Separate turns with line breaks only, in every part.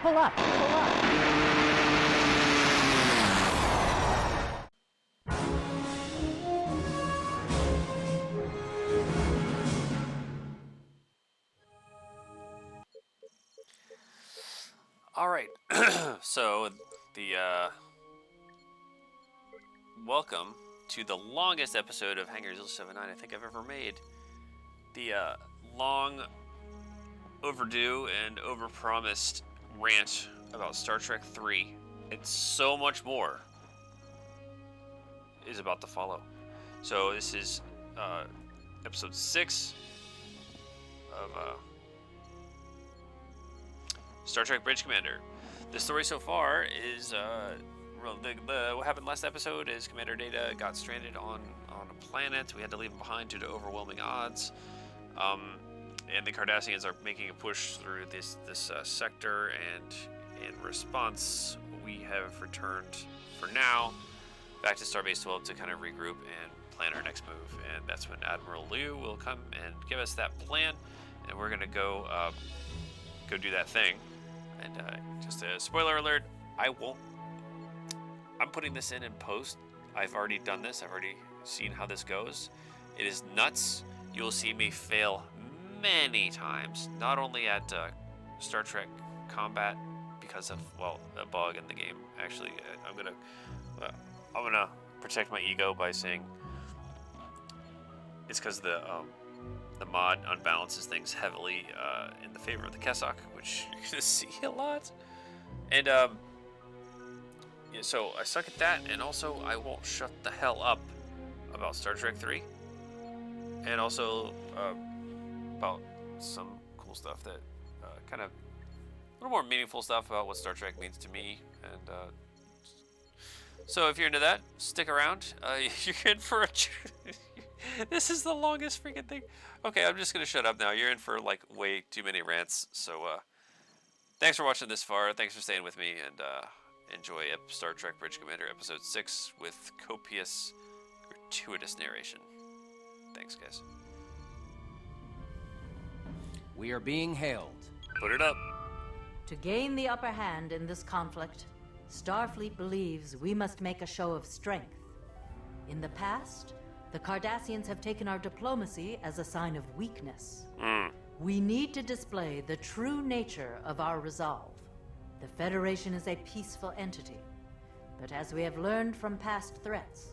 Pull up, pull up.
All right, so the welcome to the longest episode of Hangar Zilch79 I think I've ever made. The long overdue and overpromised rant about Star Trek 3 and so much more is about to follow. So this is episode 6 of Star Trek Bridge Commander. The story so far is what happened last episode is Commander Data got stranded on a planet. We had to leave him behind due to overwhelming odds. And the Cardassians are making a push through this sector, and in response, we have returned for now back to Starbase 12 to kind of regroup and plan our next move. And that's when Admiral Liu will come and give us that plan, and we're gonna go do that thing. And just a spoiler alert, I'm putting this in post. I've already done this. I've already seen how this goes. It is nuts. You will see me fail many times, not only at Star Trek combat because of, well, a bug in the game. Actually, I'm gonna protect my ego by saying it's because the mod unbalances things heavily in the favor of the Kessok, which you're gonna see a lot. And yeah, so I suck at that, and also I won't shut the hell up about Star Trek 3, and also about some cool stuff that kind of a little more meaningful stuff about what Star Trek means to me. And so if you're into that, stick around. You're in for a this is the longest freaking thing. Okay, I'm just gonna shut up now. You're in for like way too many rants. So thanks for watching this far. Thanks for staying with me, and enjoy Star Trek Bridge Commander episode 6 with copious, gratuitous narration. Thanks, guys.
We are being hailed.
Put it up.
To gain the upper hand in this conflict, Starfleet believes we must make a show of strength. In the past, the Cardassians have taken our diplomacy as a sign of weakness. We need to display the true nature of our resolve. The Federation is a peaceful entity, but as we have learned from past threats,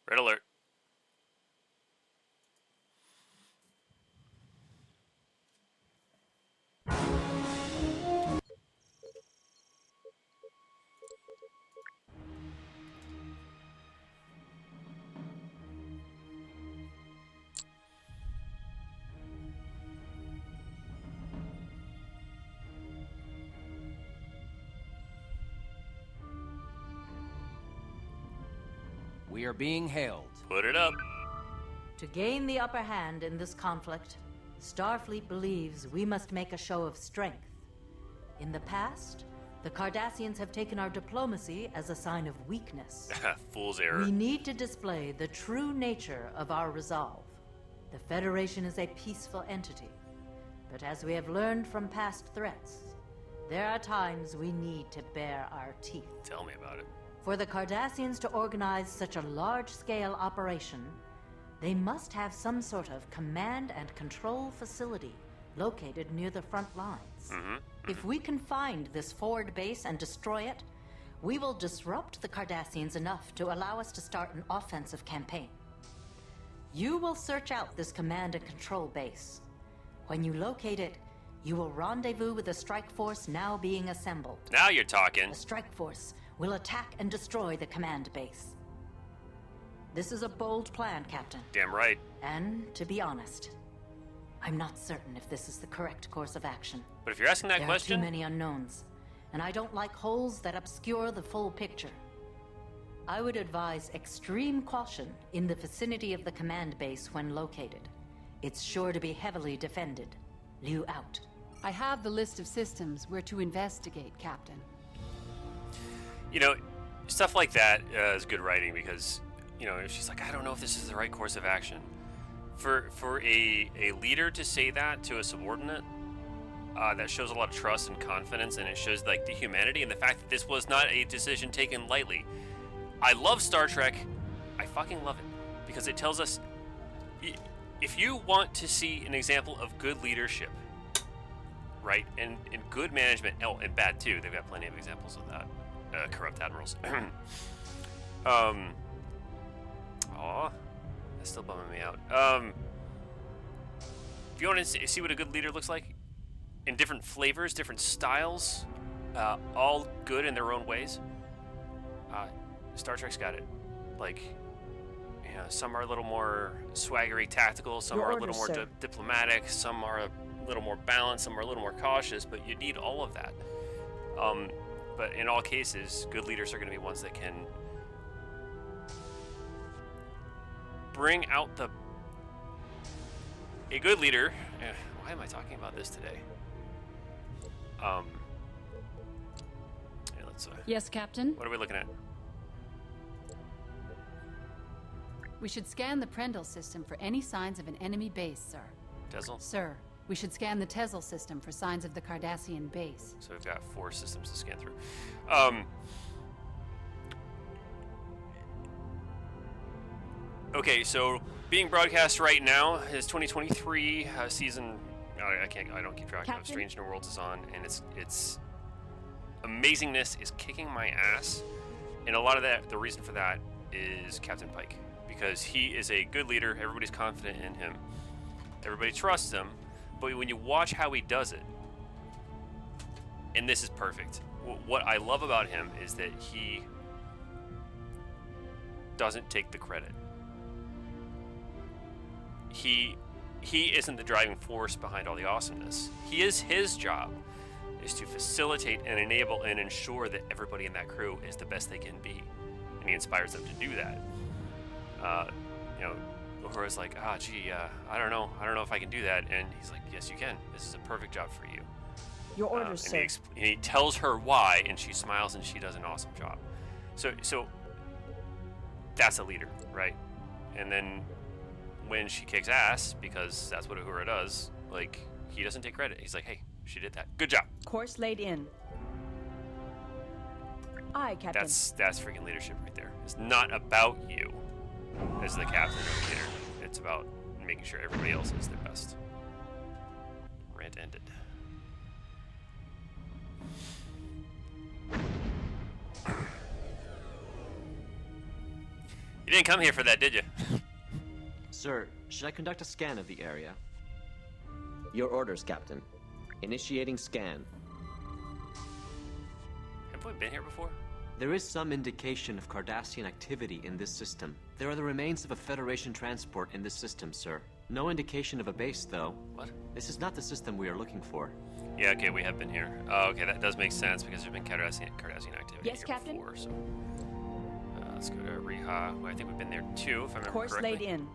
Red alert.
We are being hailed.
Put it up.
to gain the upper hand in this conflict, Starfleet believes we must make a show of strength. In the past, the Cardassians have taken our diplomacy as a sign of weakness.
Fool's error.
We need to display the true nature of our resolve. The Federation is a peaceful entity, but as we have learned from past threats, there are times we need to bare our teeth.
Tell me about it.
For the Cardassians to organize such a large-scale operation, they must have some sort of command and control facility located near the front lines. If we can find this forward base and destroy it, we will disrupt the Cardassians enough to allow us to start an offensive campaign. You will search out this command and control base. When you locate it, you will rendezvous with the strike force now being assembled.
Now you're talking.
The strike force will attack and destroy the command base. This is a bold plan, Captain.
Damn right.
And, to be honest, I'm not certain if this is the correct course of action.
But if you're asking that
There
question,
are too many unknowns, and I don't like holes that obscure the full picture. I would advise extreme caution in the vicinity of the command base when located. It's sure to be heavily defended. Liu out.
I have the list of systems we're to investigate, Captain.
You know, stuff like that is good writing because, you know, she's like, I don't know if this is the right course of action. For a leader to say that to a subordinate, that shows a lot of trust and confidence, and it shows like the humanity and the fact that this was not a decision taken lightly. I love Star Trek. I fucking love it because it tells us if you want to see an example of good leadership, right, and good management, oh, and bad too. They've got plenty of examples of that. Corrupt admirals. Aw, that's still bumming me out. If you want to see what a good leader looks like, in different flavors, different styles, all good in their own ways, Star Trek's got it. Like, you know, some are a little more swaggery, tactical, some are a little more diplomatic, some are a little more balanced, some are a little more cautious, but you need all of that. But in all cases, good leaders are going to be ones that can bring out a good leader. Why am I talking about this today? Let's.
Yes, Captain?
What are we looking at?
We should scan the Prendel system for any signs of an enemy base, sir.
Tezel?
Sir, we should scan the Tezel system for signs of the Cardassian base.
So we've got 4 systems to scan through. Okay, so being broadcast right now is 2023 season. I don't keep track
Captain?
of. Strange New Worlds is on, and it's amazingness is kicking my ass, and a lot of that, the reason for that is Captain Pike, because he is a good leader. Everybody's confident in him. Everybody trusts him. But when you watch how he does it, and this is perfect, what I love about him is that he doesn't take the credit. He isn't the driving force behind all the awesomeness. His job is to facilitate and enable and ensure that everybody in that crew is the best they can be, and he inspires them to do that. You know, Uhura's like, I don't know if I can do that, and he's like, yes, you can. This is a perfect job for you.
Your orders, sir.
And he tells her why, and she smiles, and she does an awesome job. So that's a leader, right? And then when she kicks ass, because that's what Uhura does, like, he doesn't take credit. He's like, hey, she did that. Good job.
Course laid in. Aye, Captain.
That's freaking leadership right there. It's not about you as the captain or the leader. It's about making sure everybody else is their best. Rant ended. You didn't come here for that, did you?
Sir, should I conduct a scan of the area? Your orders, Captain. Initiating scan.
Have we been here before?
There is some indication of Cardassian activity in this system. There are the remains of a Federation transport in this system, sir. No indication of a base, though.
What?
This is not the system we are looking for.
Yeah, okay, we have been here. Okay, that does make sense because there's been Cardassian activity
Yes,
here
Captain?
before. So let's go to Riha. Well, I think we've been there too, if I remember
Course
correctly.
laid in.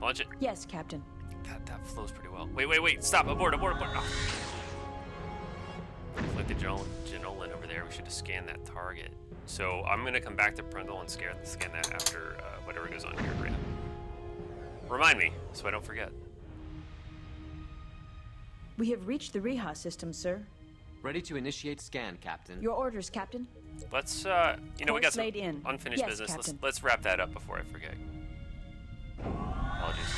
Launch it.
Yes, Captain.
That flows pretty well. Wait! Stop! Abort! Oh. Like the Janolan over there, we should have scanned that target. So I'm gonna come back to Prendel and scan that after whatever goes on here. Right? Remind me so I don't forget.
We have reached the Riha system, sir.
Ready to initiate scan, Captain.
Your orders, Captain.
Let's we got
Course
some
laid in.
unfinished
Yes,
business.
Captain.
Let's wrap that up before I forget. Apologies.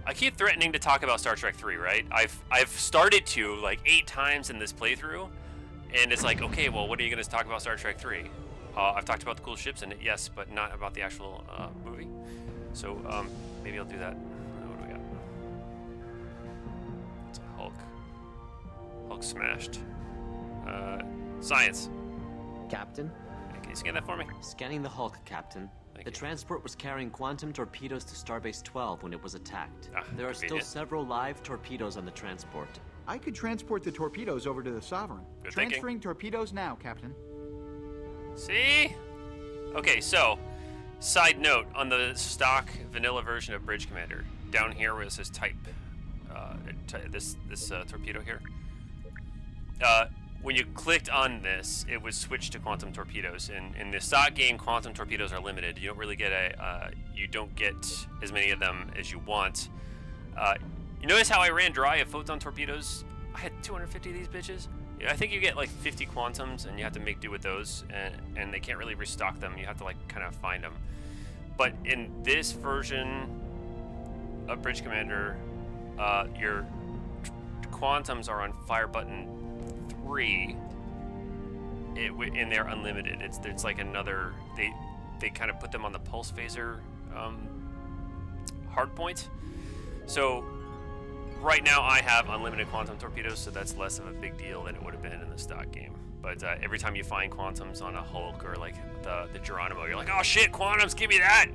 I keep threatening to talk about Star Trek 3, right? I've started to like 8 times in this playthrough, and it's like, okay, well, what are you going to talk about Star Trek 3? I've talked about the cool ships in it, yes, but not about the actual movie. So maybe I'll do that. What do we got? It's a Hulk. Hulk smashed. Science.
Captain?
Can you scan that for me?
Scanning the Hulk, Captain. The transport was carrying quantum torpedoes to Starbase 12 when it was attacked. There are still
convenient.
several live torpedoes on the transport.
I could transport the torpedoes over to the Sovereign.
Good thinking.
Transferring torpedoes now, Captain.
See? Okay, so, side note, on the stock vanilla version of Bridge Commander, down here where it says type, this torpedo here, when you clicked on this, it would switch to quantum torpedoes. In the stock game, quantum torpedoes are limited. You don't really get you don't get as many of them as you want. You notice how I ran dry of photon torpedoes? I had 250 of these bitches. I think you get like 50 quantums, and you have to make do with those, and they can't really restock them. You have to like kind of find them. But in this version of Bridge Commander, your quantums are on fire button 3, and they're unlimited. It's like another. They kind of put them on the pulse phaser hard point. So right now I have unlimited quantum torpedoes, so that's less of a big deal than it would have been in the stock game. But every time you find quantums on a Hulk or like the Geronimo, you're like, oh shit, quantums, give me that!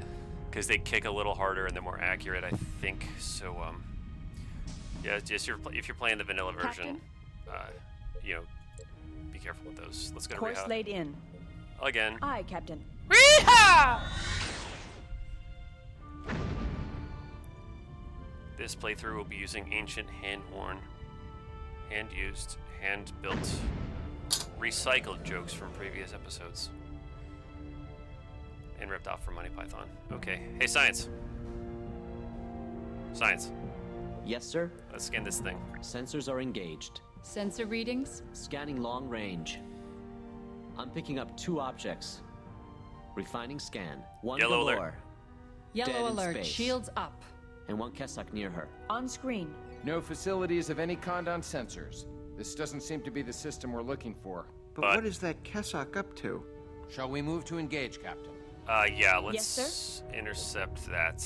Because they kick a little harder and they're more accurate, I think. So, yeah, just if you're playing the vanilla version, you know, be careful with those. Let's go to
Course
Reha.
laid in.
Again.
Aye, Captain.
Reha! This playthrough will be using ancient, hand-worn, hand-used, hand-built, recycled jokes from previous episodes. And ripped off from Monty Python. Okay. Hey, Science. Science.
Yes, sir?
Let's scan this thing.
Sensors are engaged.
Sensor readings?
Scanning long range. I'm picking up 2 objects. Refining scan. One
Yellow alert.
galore.
Yellow
Dead in
alert.
space.
Shields up.
And one Kessok near her.
On screen.
No facilities of any kind on sensors. This doesn't seem to be the system we're looking for.
But
But-
what is that Kessok up to?
Shall we move to engage, Captain?
Yeah, let's
Yes,
intercept that.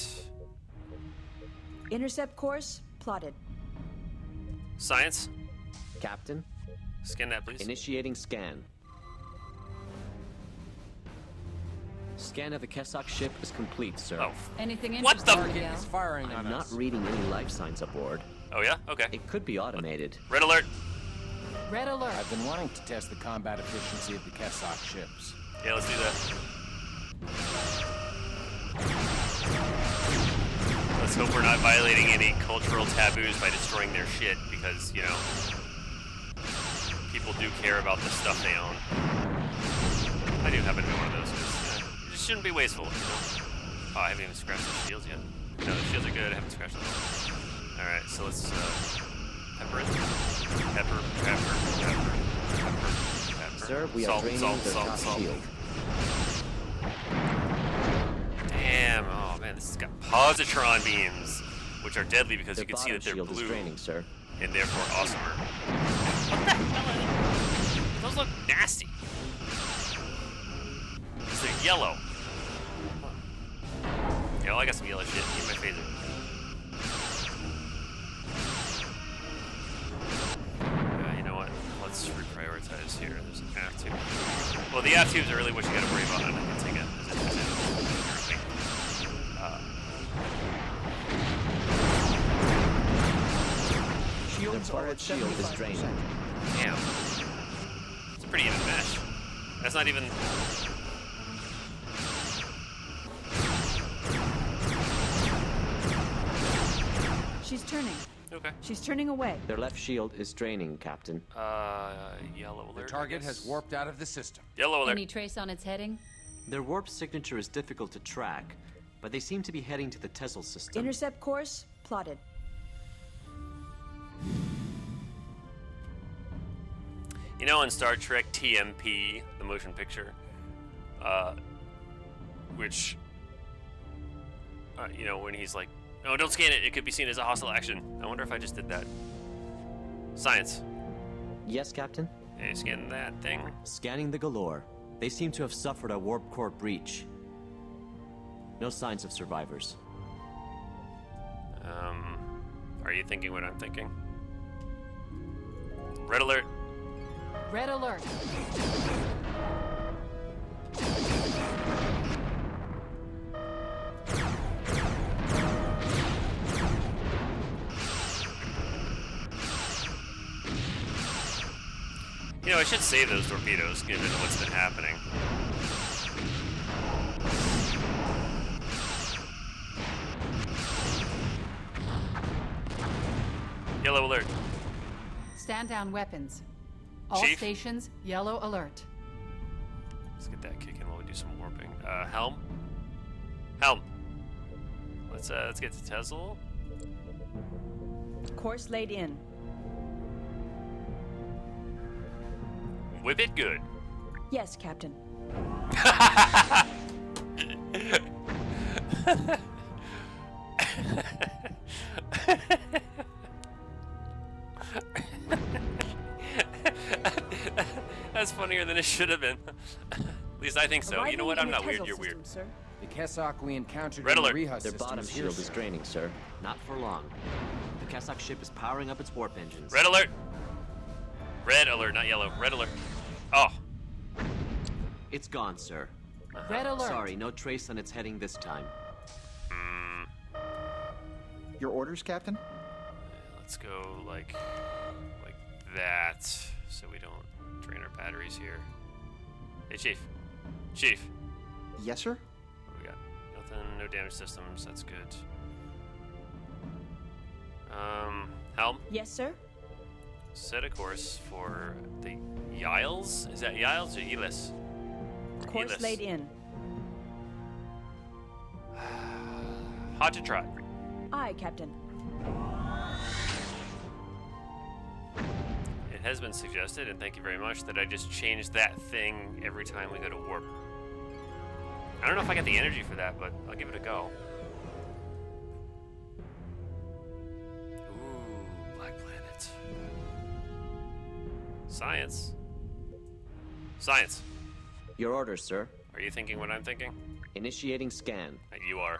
Intercept course plotted.
Science,
Captain,
scan that, please.
initiating scan. Scan of the Kessok ship is complete, sir.
Oh.
Anything
What the-
interesting?
Target
Miguel?
is firing on
I'm not
us.
reading any life signs aboard.
Oh, yeah? Okay.
It could be automated.
Red alert.
Red alert.
I've been wanting to test the combat efficiency of the Kessok ships.
Yeah, let's do that. Let's hope we're not violating any cultural taboos by destroying their shit, because, you know, people do care about the stuff they own. I do happen to be one of those, because you just shouldn't be wasteful, you know? Oh, I haven't even scratched the shields yet. No, the shields are good, I haven't scratched them. Alright, so let's, pepper it. Pepper.
Sir, we are
Salt,
draining
salt,
their
salt,
top
salt.
shield.
Damn, oh man, this has got positron beams, which are deadly because
Their
you can see that
bottom
they're
shield is
blue
draining, sir.
and therefore awesomer. What the hell? Those look nasty. 'Cause they're yellow. Yeah, well, I got some yellow shit in my phaser. You know what? Let's reprioritize here. There's an AF tube. Well, the AF tubes are really what you gotta worry about. I can take it.
Shields
The
are at
forward shield is
75%.
draining.
Damn. It's a pretty even mesh. That's not even...
She's turning.
Okay.
She's turning away.
Their left shield is draining, Captain.
Yellow alert.
The
I
target
guess.
has warped out of the system.
Yellow alert.
Any trace on its heading?
Their warp signature is difficult to track, but they seem to be heading to the Tessel system.
Intercept course plotted.
You know, in Star Trek TMP, the motion picture, which, you know, when he's like, "No, don't scan it. It could be seen as a hostile action." I wonder if I just did that. Science.
Yes, Captain?
Hey, scan that thing.
Scanning the Galore. They seem to have suffered a warp core breach. No signs of survivors.
Are you thinking what I'm thinking? Red alert.
Red alert.
You know, I should save those torpedoes, given what's been happening. Yellow alert.
Stand down weapons. All
Chief?
stations, yellow alert.
Let's get that kicking while we do some warping. Helm? Helm! Let's get to Tesla.
Course laid in.
Whip it good.
Yes, Captain.
That's funnier than it should have been. At least I think so. You know what? I'm not weird.
Arriving
You're
in the
weird.
Tesla system,
The Kessok we encountered
Red
in
alert.
the Reha
Their
system
bottom
is here,
shield is
sir.
draining, sir. Not for long. The Kessok ship is powering up its warp engines.
Red alert. Red alert, not yellow. Red alert. Oh.
It's gone, sir.
Red alert.
Sorry, no trace on its heading this time.
Your orders, Captain?
Let's go like that, so we don't drain our batteries here. Hey, Chief. Chief.
Yes, sir?
What do we got? Nothing. No damage systems. That's good. Helm.
Yes, sir.
Set a course for the Yiles. Is that Yiles or Elis?
Course
Elis.
laid in.
Hot to trot.
Aye, Captain.
It has been suggested, and thank you very much, that I just change that thing every time we go to warp. I don't know if I got the energy for that, but I'll give it a go. Ooh, Black Planet. Science. Science.
Your orders, sir.
Are you thinking what I'm thinking?
Initiating scan.
You are.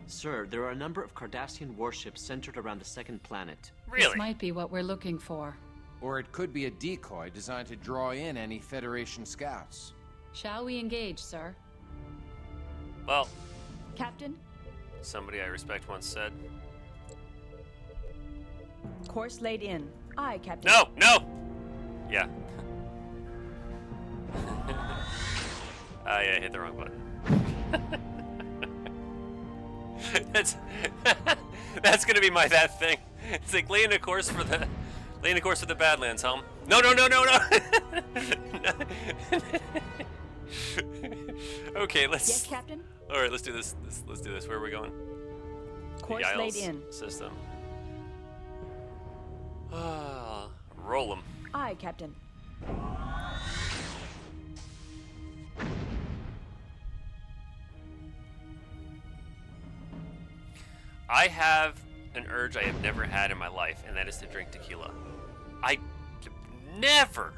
Sir, there are a number of Cardassian warships centered around the second planet.
Really?
This might be what we're looking for.
Or it could be a decoy designed to draw in any Federation scouts.
Shall we engage, sir?
Well,
Captain,
somebody I respect once said.
course laid in. Aye, Captain.
No! No! Yeah. Yeah, I hit the wrong button. That's gonna be that thing. It's like laying a course for the Badlands, Helm. No. Okay, let's.
Yes, Captain.
All right, let's do this. Let's do this. Where are we going?
Course
The
laid
Yiles
in.
system. Roll them.
Aye, Captain.
I have an urge I have never had in my life, and that is to drink tequila. I never,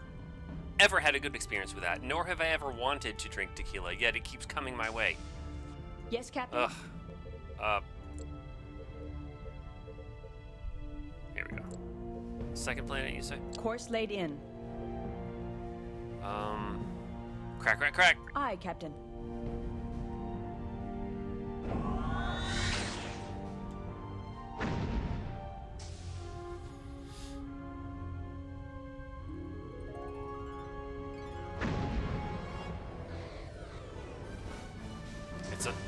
ever had a good experience with that, nor have I ever wanted to drink tequila, yet it keeps coming my way.
Yes, Captain.
Ugh. Here we go. Second planet, you say?
Course laid in.
Crack.
Aye, Captain.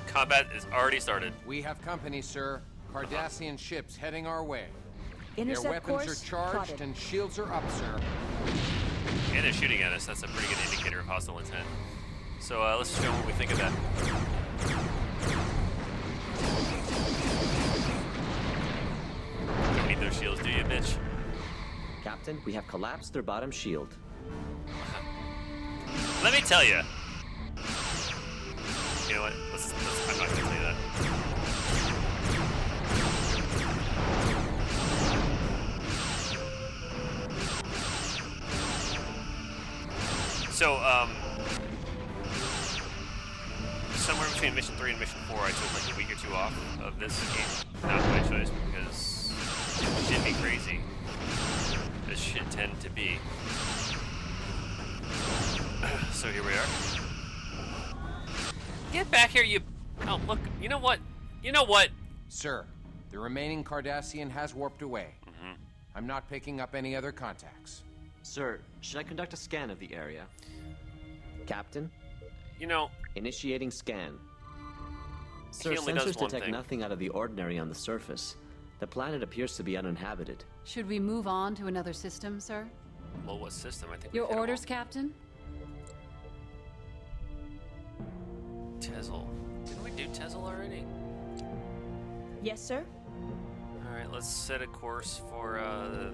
Combat is already started.
We have company, sir. Cardassian ships heading our way.
Intercept
Their weapons
course
are charged
plotted.
and shields are up, sir.
And they're shooting at us. That's a pretty good indicator of hostile intent. So let's show them what we think of that. Don't need those shields, do you, bitch?
Captain, we have collapsed their bottom shield.
Let me tell you. You know what? I'm not gonna tell you that. So, somewhere between Mission 3 and Mission 4, I took like a week or two off of this game. Not by choice, because shit be crazy. This shit tend to be. So here we are. Get back here, you... Oh, look, you know what?
Sir, the remaining Cardassian has warped away. I'm not picking up any other contacts.
Sir, should I conduct a scan of the area? Captain,
You know,
initiating scan. Sir,
he only does
sensors
one
detect
thing.
nothing out of the ordinary on the surface. The planet appears to be uninhabited.
Should we move on to another system, sir?
well, what system? I think
Your
we've hit 'em
orders,
all.
Captain?
Tezel. Didn't we do Tezel already?
Yes, sir.
All right, let's set a course for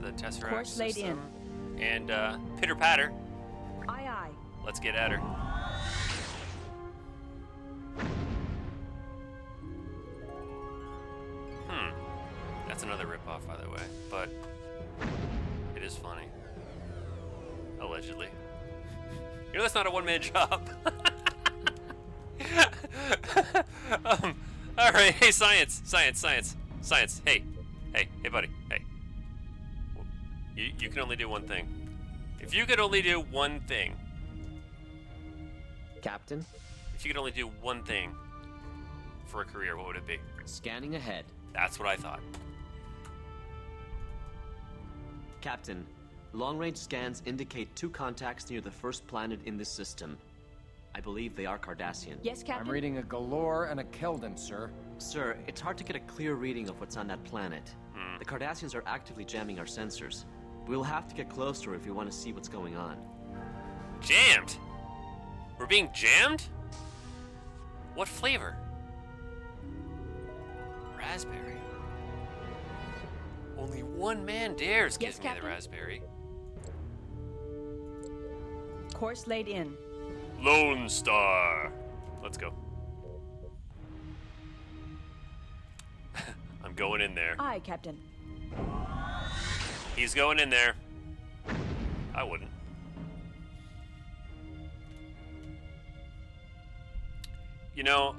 the Tesseract
Course laid in.
system. And pitter patter.
Aye, aye.
Let's get at her. That's another ripoff, by the way, but it is funny. Allegedly. You know, that's not a one-man job. All right, hey, science. Hey, buddy, hey. You can only do one thing. If you could only do one thing,
Captain,
if you could only do one thing for a career, what would it be?
scanning ahead.
That's what I thought.
Captain, long-range scans indicate 2 contacts near the first planet in this system. I believe they are Cardassian.
Yes, Captain.
I'm reading a Galore and a Keldon, sir.
Sir, it's hard to get a clear reading of what's on that planet. The Cardassians are actively jamming our sensors. We'll have to get closer if we want to see what's going on.
Jammed? We're being jammed? What flavor? Raspberry. Only one man dares
Yes,
give me the
Captain?
raspberry.
Course laid in.
Lone Star. Let's go. I'm going in there.
Aye, Captain.
He's going in there. I wouldn't. You know,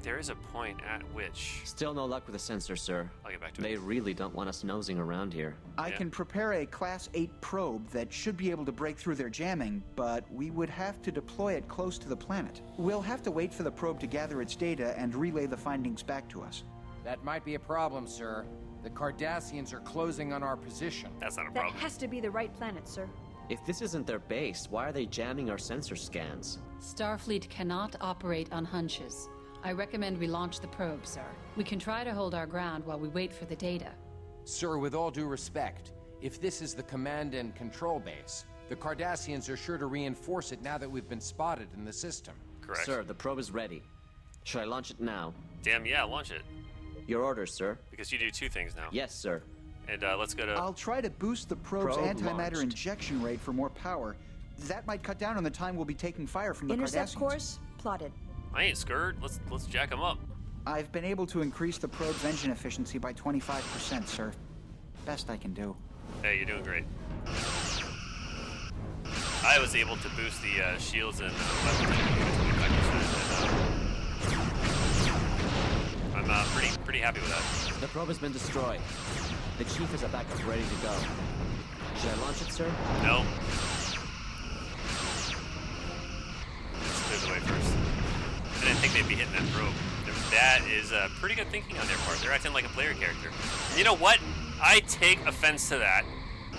there is a point at which
Still no luck with the sensor, sir.
I'll get back to
They
it.
really don't want us nosing around here.
I
Yeah.
can prepare a Class 8 probe that should be able to break through their jamming, but we would have to deploy it close to the planet. We'll have to wait for the probe to gather its data and relay the findings back to us.
That might be a problem, sir. The Cardassians are closing on our position.
That's not a
That
problem.
has to be the right planet, sir.
If this isn't their base, why are they jamming our sensor scans?
Starfleet cannot operate on hunches. I recommend we launch the probe, sir. We can try to hold our ground while we wait for the data.
Sir, with all due respect, if this is the command and control base, the Cardassians are sure to reinforce it now that we've been spotted in the system.
Correct.
Sir, the probe is ready. Should I launch it now?
Damn, yeah, launch it.
Your orders, sir.
Because you do 2 things now.
Yes, sir.
And let's go to...
I'll try to boost the probe's
Probe
antimatter
launched.
injection rate for more power. That might cut down on the time we'll be taking fire from the
Intercept
Cardassians.
course plotted.
I ain't scared. Let's jack him up.
I've been able to increase the probe's engine efficiency by 25%, sir. Best I can do.
Hey, you're doing great. I was able to boost the shields and weapons by 25%. And, I'm pretty happy with that.
The probe has been destroyed. The chief has a backup ready to go. Should I launch it, sir?
No. Let's clear the way first. I didn't think they'd be hitting that probe. That is pretty good thinking on their part. They're acting like a player character. And you know what? I take offense to that.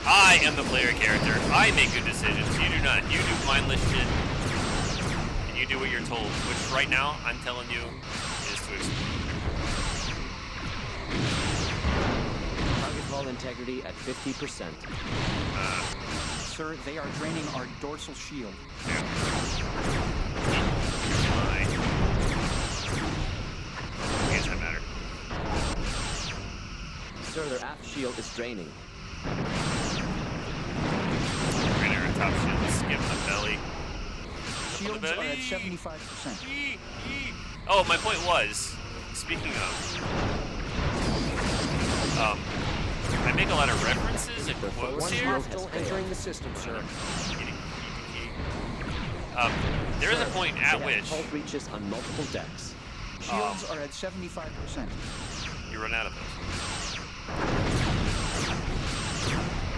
I am the player character. I make good decisions. You do not. You do mindless shit. And you do what you're told. Which right now, I'm telling you, is to explode.
Target hull integrity at 50%.
Sir, they are draining our dorsal shield.
Fine. I guess that matter.
Sir, their aft shield is draining.
We're gonna our top shield. Skip the belly.
Shields are at 75%.
Oh, my point was, speaking of, I make a lot of references and quotes
One
here.
hostile entering the system, sir.
There is a point at which
Hull breaches on multiple decks.
Shields are at 75%.
you run out of those.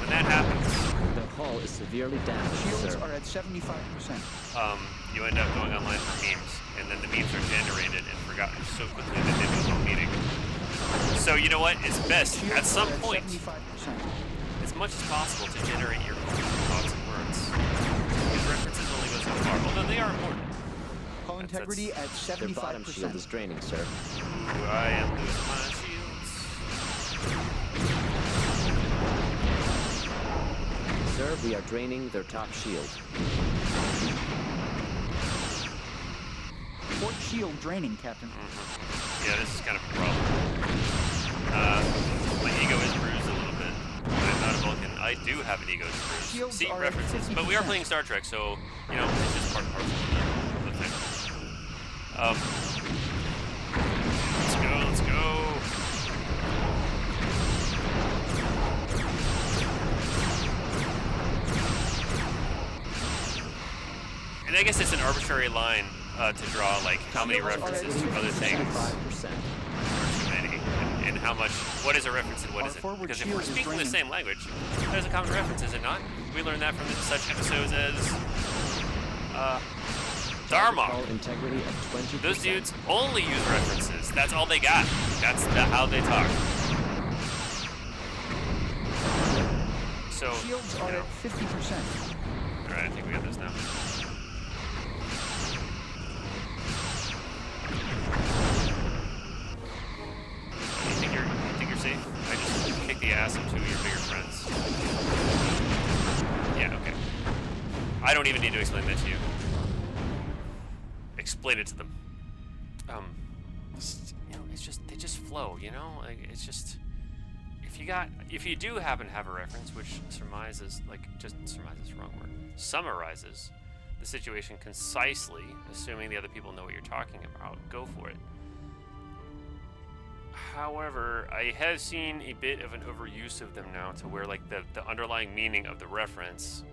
When that happens,
The hull is severely damaged,
Shields
sir.
are at 75%.
you end up going online for memes, and then the memes are generated and forgotten so quickly that they don't know meaning. So you know what? It's best
Shields
at some
are
point,
75%.
as much as possible, to generate your own thoughts and words. Because references only go so far, although they are important.
Hull integrity at
Their bottom shield
75%.
is draining, sir.
Ooh, I am losing my shields.
Sir, we are draining their top shield.
Port shield draining, Captain.
Yeah, this is kind of a problem. My ego is bruised a little bit. I'm not a Vulcan. I do have an ego bruise.
Shields
See,
are at
references. But we are
50%.
playing Star Trek, so, you know, it's just part and parcel of the thing. Let's go, let's go. And I guess it's an arbitrary line to draw, like, how many references to other things
75%.
are too many, and how much, what is a reference and what
Our
isn't.
forward
Because if
shield
we're
is
speaking the
draining.
same language, that is a common reference, is it not? We learned that from such episodes as
Hull
Darmok.
integrity at 20%.
Those dudes only use references. That's all they got. That's how they talk. So,
Shields are
you know.
at 50%.
Alright, I think we got this now. You think you're safe? I just kicked the ass of two of your bigger friends. Yeah, okay. I don't even need to explain that to you. Explain it to them. You know, it's just, they just flow, you know? Like, it's just, if you do happen to have a reference, which surmises, surmises is the wrong word, summarizes the situation concisely, assuming the other people know what you're talking about, go for it. However, I have seen a bit of an overuse of them now to where, like, the underlying meaning of the reference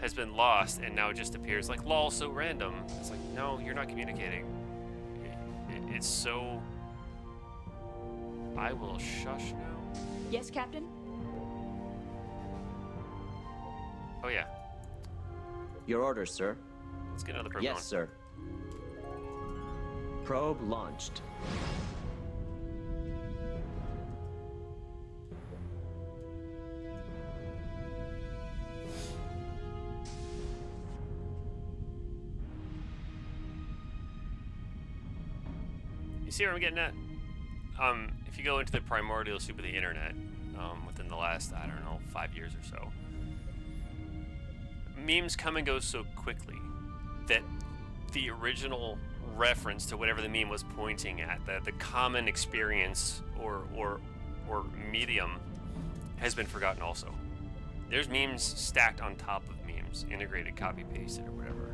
has been lost and now it just appears like, lol, so random. It's like, no, you're not communicating. It's so... I will shush now.
Yes, Captain?
Oh yeah,
Your orders, sir.
let's get another probe
Yes,
going.
sir. Probe launched.
You see where I'm getting at? If you go into the primordial soup of the internet, within the last, I don't know, 5 years or so, memes come and go so quickly that the original reference to whatever the meme was pointing at, the common experience or medium, has been forgotten also. There's memes stacked on top of memes, integrated, copy-pasted, or whatever.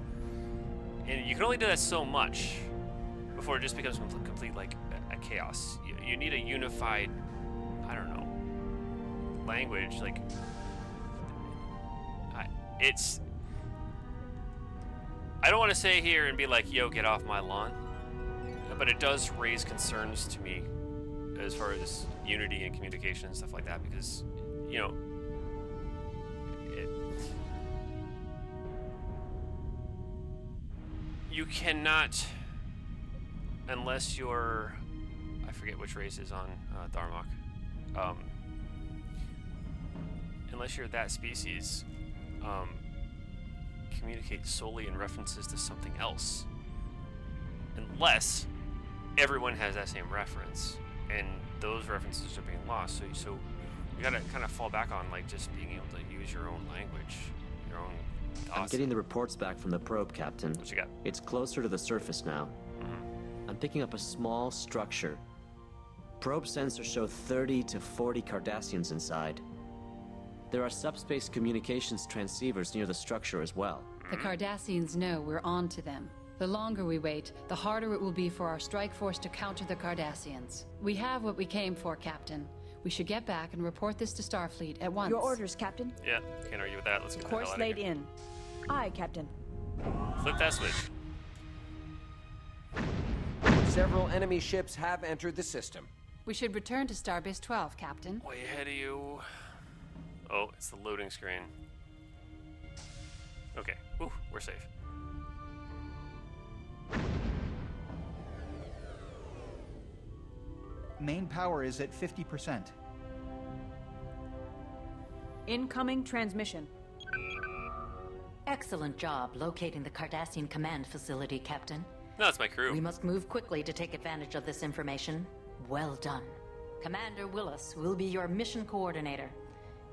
And you can only do that so much before it just becomes complete like a chaos. You need a unified, I don't know, language. Like, I don't want to say here and be like, yo, get off my lawn, but it does raise concerns to me as far as unity and communication and stuff like that, because, you know, you cannot, unless you're, I forget which race is on Darmok, unless you're that species, communicate solely in references to something else, unless everyone has that same reference, and those references are being lost. So you gotta kind of fall back on, like, just being able to use your own language, your own thoughts.
I'm getting the reports back from the probe, Captain.
What you got?
It's closer to the surface now. I'm picking up a small structure. Probe sensors show 30 to 40 Cardassians inside. There are subspace communications transceivers near the structure as well.
The Cardassians know we're on to them. The longer we wait, the harder it will be for our strike force to counter the Cardassians. We have what we came for, Captain. We should get back and report this to Starfleet at once.
Your orders, Captain.
Yeah, can't argue with that. Let's get the
Course
hell out of
laid
here.
in. Aye, Captain.
Flip that switch.
Several enemy ships have entered the system.
We should return to Starbase 12, Captain.
Way ahead of you. Oh, it's the loading screen. Okay, ooh, we're safe.
Main power is at 50%.
Incoming transmission.
Excellent job locating the Cardassian command facility, Captain.
No, it's my crew.
We must move quickly to take advantage of this information. Well done. Commander Willis will be your mission coordinator.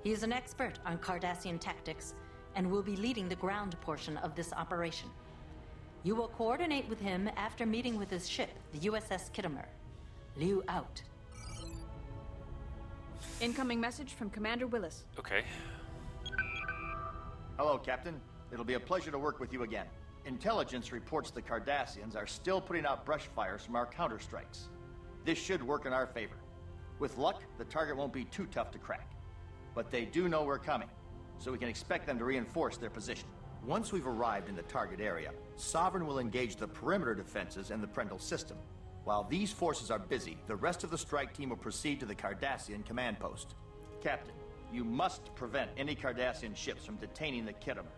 He is an expert on Cardassian tactics and will be leading the ground portion of this operation. You will coordinate with him after meeting with his ship, the USS Kittimer. Liu out.
Incoming message from Commander Willis.
Okay.
Hello, Captain. It'll be a pleasure to work with you again. Intelligence reports the Cardassians are still putting out brush fires from our counterstrikes. This should work in our favor. With luck, the target won't be too tough to crack. But they do know we're coming, so we can expect them to reinforce their position. Once we've arrived in the target area, Sovereign will engage the perimeter defenses and the Prendle system. While these forces are busy, the rest of the strike team will proceed to the Cardassian command post. Captain, you must prevent any Cardassian ships from detaining the Kittimer.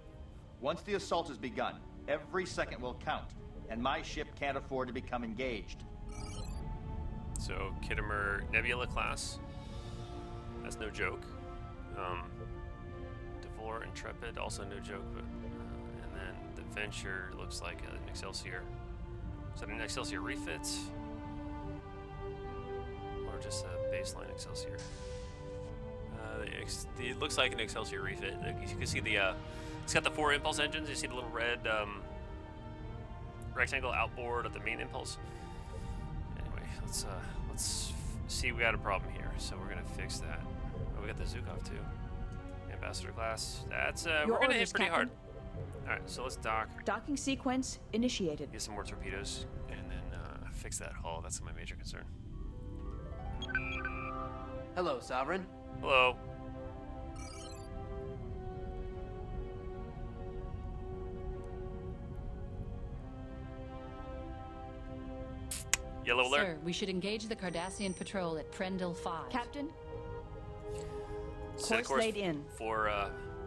Once the assault has begun, every second will count, and my ship can't afford to become engaged.
So, Kittimer Nebula class. That's no joke. Devore Intrepid, also no joke, but... and then the Venture looks like an Excelsior. Is that an Excelsior refit? Or just a baseline Excelsior? It looks like an Excelsior refit. You can see the... it's got the 4 impulse engines. You see the little red rectangle outboard of the main impulse. Anyway, let's see. We got a problem here, so we're gonna fix that. Oh, we got the Zukov too. Ambassador class. That's we're gonna hit pretty hard. All right, so let's dock.
Docking sequence initiated.
Get some more torpedoes, and then fix that hull. That's my major concern.
Hello, Sovereign.
Hello. Yellow alert.
Sir, we should engage the Cardassian patrol at Prendle 5.
Captain,
Set
course laid in.
For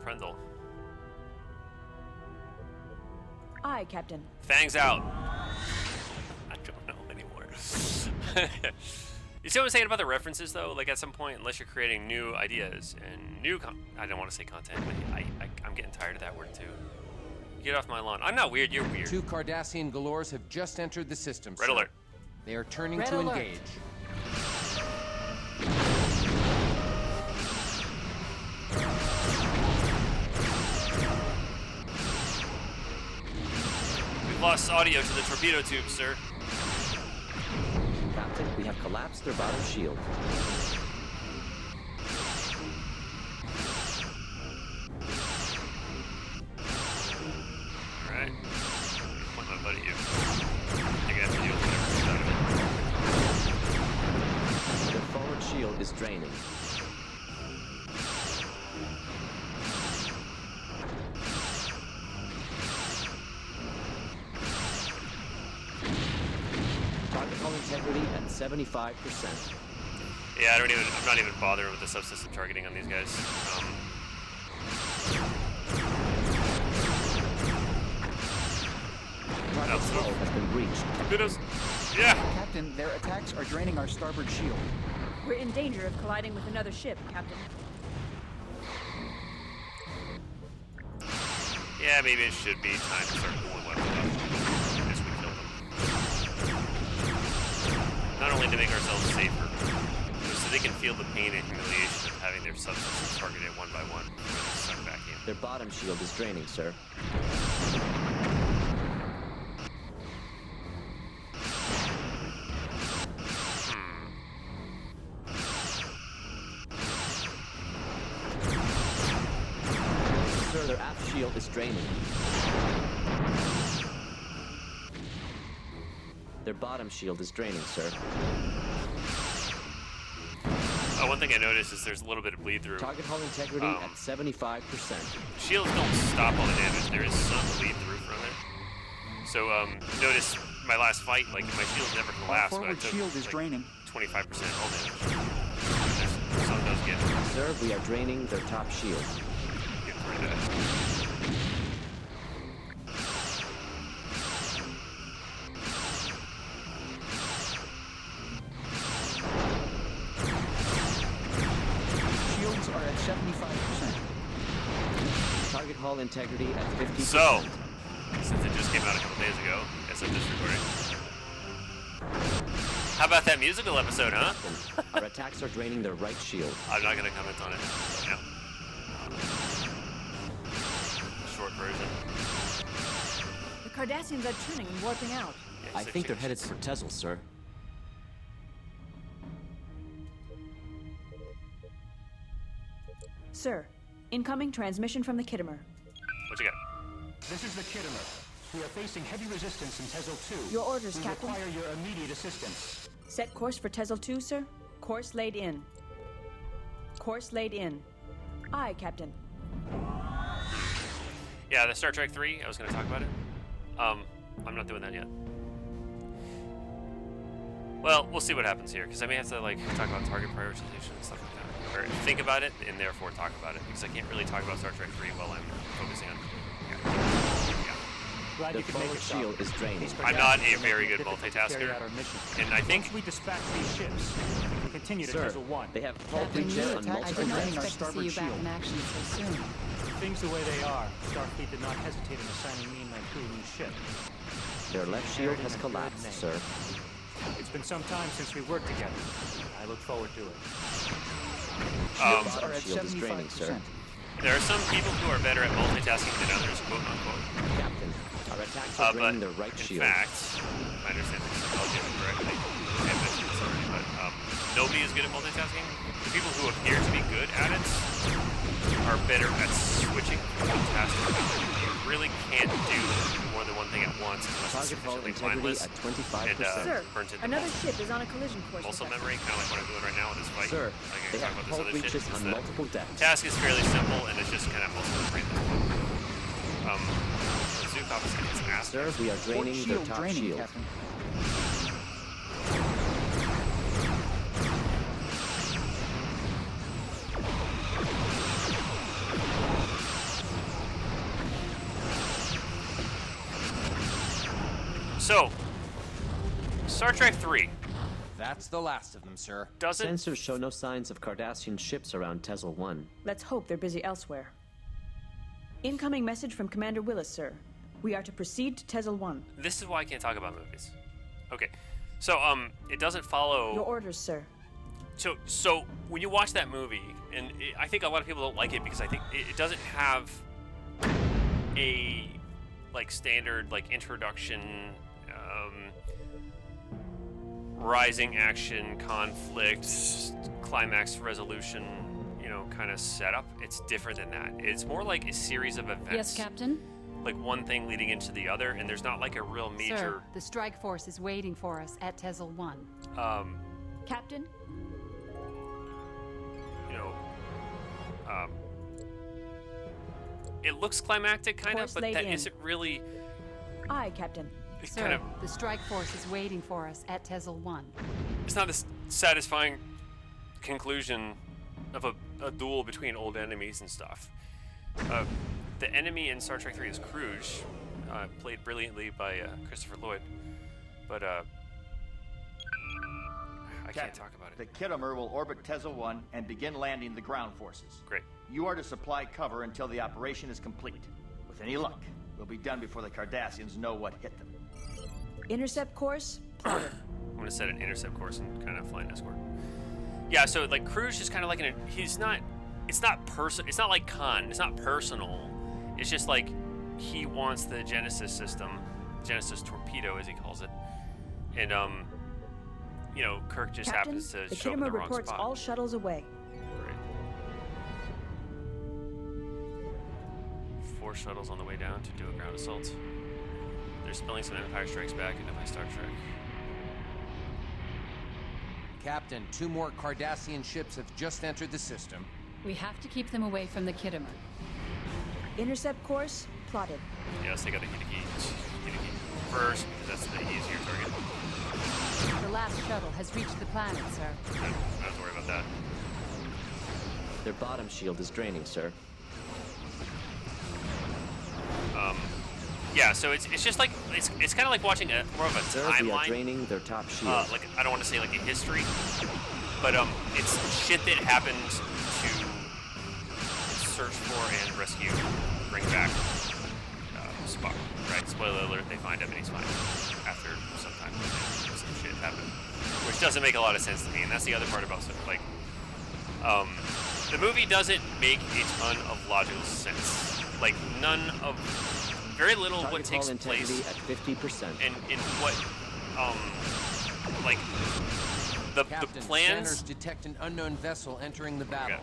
Prendle.
Aye, Captain.
Fangs out. I don't know anymore. You see what I'm saying about the references, though? Like, at some point, unless you're creating new ideas and new I don't want to say content, but I'm getting tired of that word, too. Get off my lawn. I'm not weird, you're weird.
2 Cardassian Galores have just entered the system,
Red
sir.
alert.
They are turning
Red
to
alert.
engage.
We've lost audio to the torpedo tube, sir.
Captain, we have collapsed their bottom shield.
Alright. Point my butt at you. I think I have to deal with whatever comes out of it.
Their forward shield is draining. Target hull integrity at 75%.
Yeah, I'm not even bothering with the subsystem targeting on these guys.
Target hull has been breached.
Torpedoes. Yeah.
Captain, their attacks are draining our starboard shield.
We're in danger of colliding with another ship, Captain.
Yeah, maybe it should be time to start pulling weapons up. As we kill them. Not only to make ourselves safer, but so they can feel the pain and humiliation of having their subsystems targeted one by one before they suck back in.
Their bottom shield is draining, sir. Sir, their aft shield is draining. Their bottom shield is draining, sir.
Oh, one thing I noticed is there's a little bit of bleed through.
Target hull integrity at 75%.
Shields don't stop all the damage. There is some bleed through from there. So, notice my last fight, like, my shield never
Our
collapsed, but I
forward
took,
shield is
like,
draining.
25% hull damage. Some of those get
Sir, we are draining their top shield.
rid of that.
75%.
Target hull integrity at 50%.
So, since it just came out a couple days ago, guess I'm just recording. How about that musical episode, huh?
Our attacks are draining their right shield.
I'm not gonna comment on it. No. Short version.
The Cardassians are turning and warping out.
Yeah,
I think they're headed for Tezel, sir.
Sir, incoming transmission from the Kittimer.
What you got?
This is the Kittimer. We are facing heavy resistance in Tezel 2.
Your orders,
we
Captain.
require your immediate assistance.
Set course for Tezel 2, sir. Course laid in. Course laid in. Aye, Captain.
Yeah, the Star Trek 3, I was gonna talk about it. I'm not doing that yet. Well, we'll see what happens here, because I may have to like talk about target prioritization and stuff like that. Or think about it, and therefore talk about it, because I can't really talk about Star Trek 3 while I'm focusing on...
Glad
The
you could make
forward
it,
shield
Doc.
is draining.
These
I'm not a
Cardassians are
very
making
good
it difficult to
multitasker,
carry out our mission.
and I think...
Once we dispatch these ships, we can continue to
Sir,
Tezel 1.
they have hull
Captain
breaches on
Zilch, I
multiple
did not
draining our
decks.
expect to see you
starboard
back in
shield.
action so soon.
Things the way they are, Starfleet did not hesitate in assigning me my crew a new ship.
Their left shield has collapsed, sir.
It's been some time since we worked together. I look forward to it.
Shields
Bottom
are at
shield is draining,
75%.
sir.
There are some people who are better at multitasking than others, quote unquote.
Captain, our attacks are
But
draining their right
in
shield.
fact, I understand this, I'll give it correctly. I mentioned this already, but nobody is good at multitasking. The people who appear to be good at it are better at switching from one task to another. You really can't do more than one thing at once unless it's
Target hull
sufficiently
integrity
mindless
at 25%.
and
Sir,
burns into
another ship is on a collision course.
muscle
with us.
memory, kind of like what I'm doing right now with this fight.
Sir,
I
they
can
have
talk about this
hull
other shit.
breaches
It's
on
the
multiple decks.
task is fairly simple, and it's just kind of muscle memory at this point. Zukov is getting his ass.
Sir, we are
Port
draining their
shield
top
draining,
shield.
Captain.
So, Star Trek 3
That's the last of them, sir.
doesn't...
Sensors show no signs of Cardassian ships around Tezel 1.
Let's hope they're busy elsewhere. Incoming message from Commander Willis, sir. We are to proceed to Tezel 1.
This is why I can't talk about movies. Okay, so, it doesn't follow...
Your orders, sir.
So when you watch that movie, and I think a lot of people don't like it because I think it doesn't have a like standard like introduction, rising action, conflict, climax resolution, you know, kind of setup. It's different than that. It's more like a series of events.
Yes, Captain?
Like one thing leading into the other, and there's not like a real major.
Sir, the strike force is waiting for us at Tezel 1.
Captain?
You know, it looks climactic, kind of,
Course
but
laid
that
in.
isn't really.
Aye, Captain.
It's
Sir,
kind of.
the strike force is waiting for us at Tezel 1.
It's not this satisfying conclusion of a duel between old enemies and stuff. The enemy in Star Trek 3 is Kruge, played brilliantly by Christopher Lloyd, but I can't
Captain,
talk about it.
The Kittimer will orbit Tezel 1 and begin landing the ground forces.
Great.
You are to supply cover until the operation is complete. With any luck, we'll be done before the Cardassians know what hit them.
Intercept course plotted.
I'm gonna set an intercept course and kind of fly an escort. Yeah, so like Kruge is kind of like he's not. It's not It's not like Khan. It's not personal. It's just like he wants the Genesis system, Genesis torpedo as he calls it, and you know, Kirk just
Captain,
happens to
the
show up in
Kittimer
the wrong
reports
spot.
all shuttles away.
Great. 4 shuttles on the way down to do a ground assault. They're spilling some Empire Strikes Back into my Star Trek.
Captain, 2 more Cardassian ships have just entered the system.
We have to keep them away from the Kittimer.
Intercept course plotted.
Yes, they got the Hideki first because that's the easier target.
The last shuttle has reached the planet, sir.
Good. I don't have to worry about that.
Their bottom shield is draining, sir.
Yeah, so it's just like it's kind of like watching more of a
Sir, we are
timeline.
draining their top shield.
Like I don't want to say like a history, but it's shit that happened to search for and rescue, bring back Spock. Right? Spoiler alert: they find him and he's fine after some time. Some shit happened, which doesn't make a lot of sense to me. And that's the other part about like, the movie doesn't make a ton of logical sense. Like very little of what takes place
at 50%.
and in what like the plans.
Scanners detect an unknown vessel entering the battle.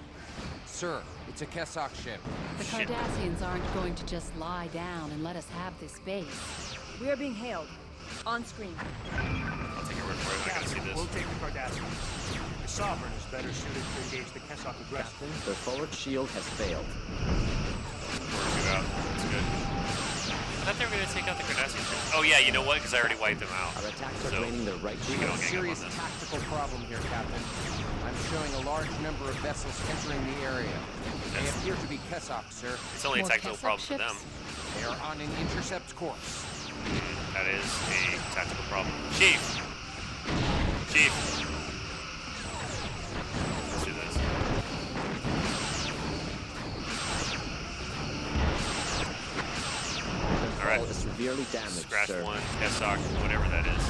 Sir, it's a Kessok ship.
The Cardassians aren't going to just lie down and let us have this base.
We are being hailed. On screen.
I'll take your word for it. I gotta see this.
We'll take the Cardassians. The Sovereign is better suited to engage the Kessok aggressively.
The forward shield has failed.
Or 2 out. That's good. I thought they were gonna take out the Cardassians. Oh yeah, you know what? Because I already wiped them out.
Our attacks are draining their right
We
We
can
have
all
a
gang up
serious
on this.
tactical problem here, Captain. I'm showing a large number of vessels entering the area. They appear to be Kessok, sir.
It's only a
More
tactical
Kessok
problem for them.
ships?
They are on an intercept course.
That is a tactical problem. Chief! Chief! Let's do this.
The
Alright.
hull is severely damaged,
Scratch
sir.
1, Kessok, whatever that is.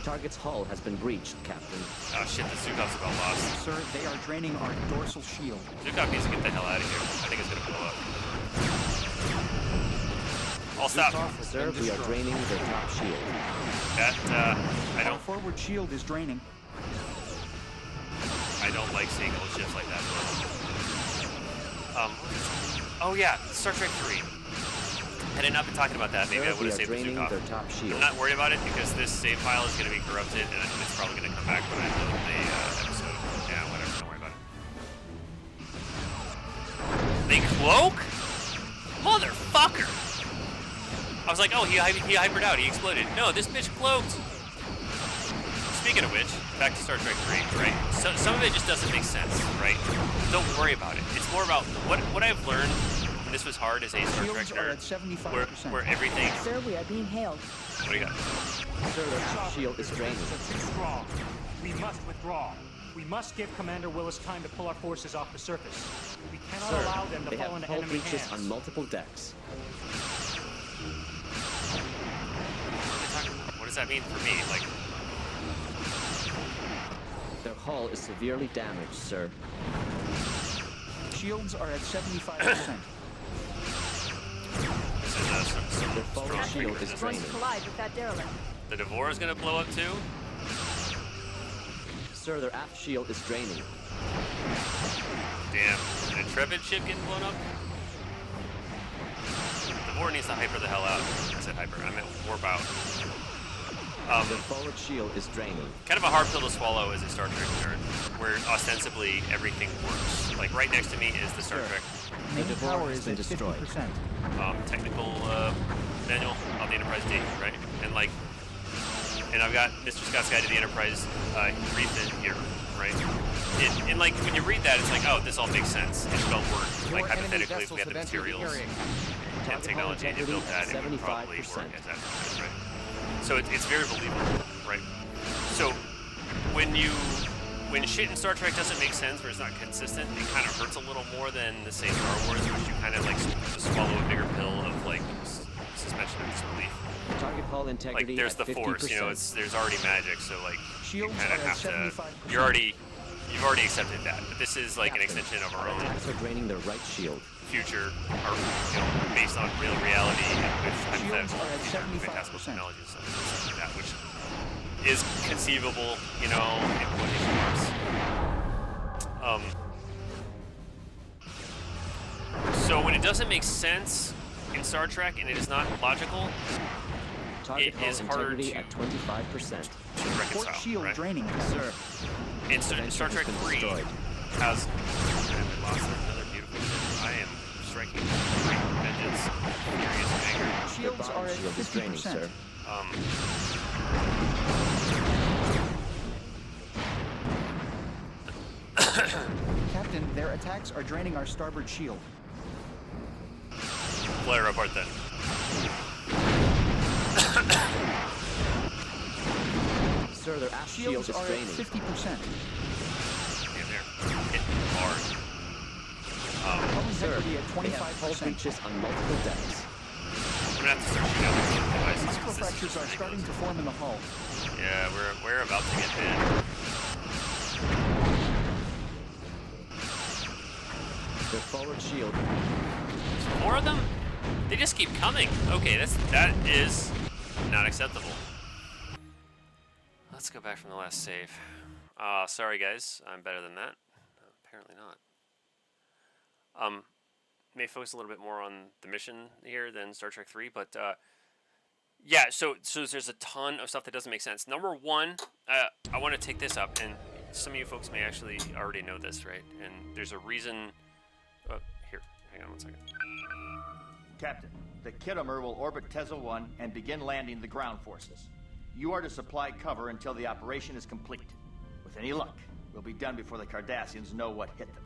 Target's hull has been breached, Captain.
Oh shit, the Zukov's about lost.
Sir, they are draining our dorsal shield.
Zukov needs to get the hell out of here. I think it's gonna blow up. I'll stop.
Sir, we are draining their top shield.
That, I
Our
don't
forward shield is draining.
like seeing old ships like that blow. Oh yeah, Star Trek 3. Had I not been talking about that, maybe I would have saved the
draining
Zukov.
their top shield.
I'm not worried about it because this save file is going to be corrupted and it's probably going to come back when I load the episode. Yeah, whatever, don't worry about it. They cloak? Motherfucker! I was like, oh, he hypered out, he exploded. No, this bitch cloaked! Speaking of which, back to Star Trek 3, right? So, some of it just doesn't make sense, right? Don't worry about it. It's more about what I've learned. This was hard as a Star Trek
Shields are at
nerd,
75%.
where everything.
Sir, we are being hailed.
What do you got?
Sir, their top shield is draining.
Are too strong. We must withdraw. We must give Commander Willis time to pull our forces off the surface. We cannot
Sir,
allow them to
they
fall
have
into
hull
enemy
breaches
hands.
on multiple decks.
What does that mean for me? Like,
Their hull is severely damaged, sir.
Shields are at 75%.
this is some
The forward
strong
shield is
resistance.
Going to
draining.
collide with that derelict.
The Devore is going to blow up too.
Sir, their aft shield is draining.
Damn, an Intrepid ship getting blown up. Devore needs to hyper the hell out. I said hyper. I meant warp out.
The forward shield is draining.
Kind of a hard pill to swallow as a Star Trek nerd, where ostensibly everything works. Like right next to me is the Star
Sure.
Trek
Main
Devore
power
has
is
been
at
destroyed.
50%.
technical manual of the Enterprise D, right? And like, and I've got Mr. Scott's Guide to the Enterprise refit here, right? And like when you read that, it's like, oh, this all makes sense. It should all work. Like hypothetically, if we had the materials and technology to build that, it would probably work as advertised, right? So it's very believable, right? So when shit in Star Trek doesn't make sense, or it's not consistent, it kind of hurts a little more than the say Star Wars, which you kind of like swallow a bigger pill of like suspension of disbelief.
Target hull integrity
Like there's
at
the
50%.
Force, you know, there's already magic, so like you
Shields
kind of
are at
have to.
75%.
You've already accepted that, but this is like an extension of our own
Attacks are draining their right shield.
future, or you know, based on real reality and with
Shields
hypothetical,
are at
fantastical
75%.
technology and stuff like that, which is conceivable, you know, in quotation marks. So when it doesn't make sense in Star Trek and it is not logical,
Target
it
hull
is harder
integrity
to
at 25%.
reconcile,
Port shield
right?
draining.
Sir,
And Star Trek 3
destroyed.
has lost another beautiful ship. I am striking great vengeance, furious anger.
Shields are at
Shield is draining,
50%.
sir.
Captain, their attacks are draining our starboard shield.
Flare apart then.
Sir, their aft shield
Shields
is
are at
draining.
50%.
Yeah, there. Hit hard.
Sir,
Integrity at
we have hull
25%.
breaches on multiple decks.
I'm gonna have to start shooting out these little devices. 'cause this is
Microfractures are starting
ridiculous.
to form in the hull.
Yeah, we're about to get hit.
The forward shield.
More of them? They just keep coming. Okay, that is not acceptable. Let's go back from the last save. Sorry guys, I'm better than that. Apparently not. May focus a little bit more on the mission here than Star Trek 3, but yeah, so there's a ton of stuff that doesn't make sense. Number one, I want to take this up, and some of you folks may actually already know this, right? And there's a reason. Here, hang on one second.
Captain, the Kittimer will orbit Tezel 1 and begin landing the ground forces. You are to supply cover until the operation is complete. With any luck, we'll be done before the Cardassians know what hit them.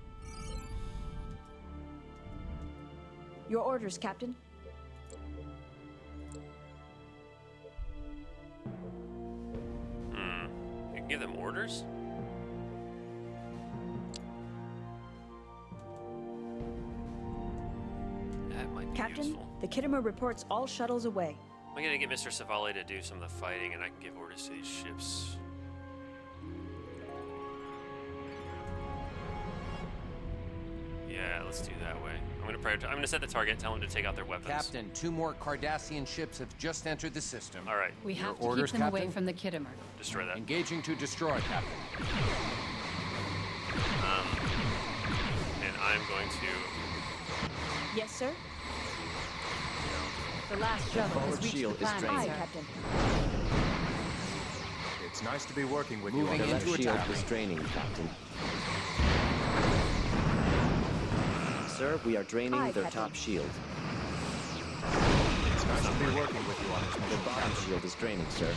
Your orders, Captain.
You can give them orders? That might be
Captain,
useful.
the Kittimer reports all shuttles away.
I'm gonna get Mr. Savale to do some of the fighting, and I can give orders to these ships. Yeah, let's do that way. I'm gonna set the target, tell them to take out their weapons.
Captain, 2 more Cardassian ships have just entered the system.
All right,
We
Your
have to
orders,
keep them away
Captain?
from the Kittimer.
destroy that.
Engaging to destroy, Captain.
And I'm going to.
Yes, sir?
The last shuttle
Forward
has reached
shield
the
is
planet,
drained.
Aye,
sir.
Captain.
It's nice to be working with
Moving
you
The
on
left
into
shield
attack.
is draining, Captain. Sir, we are draining
Aye,
their
Captain.
top shield.
It's nice to be working with you on this
The
mission.
bottom shield is draining, sir.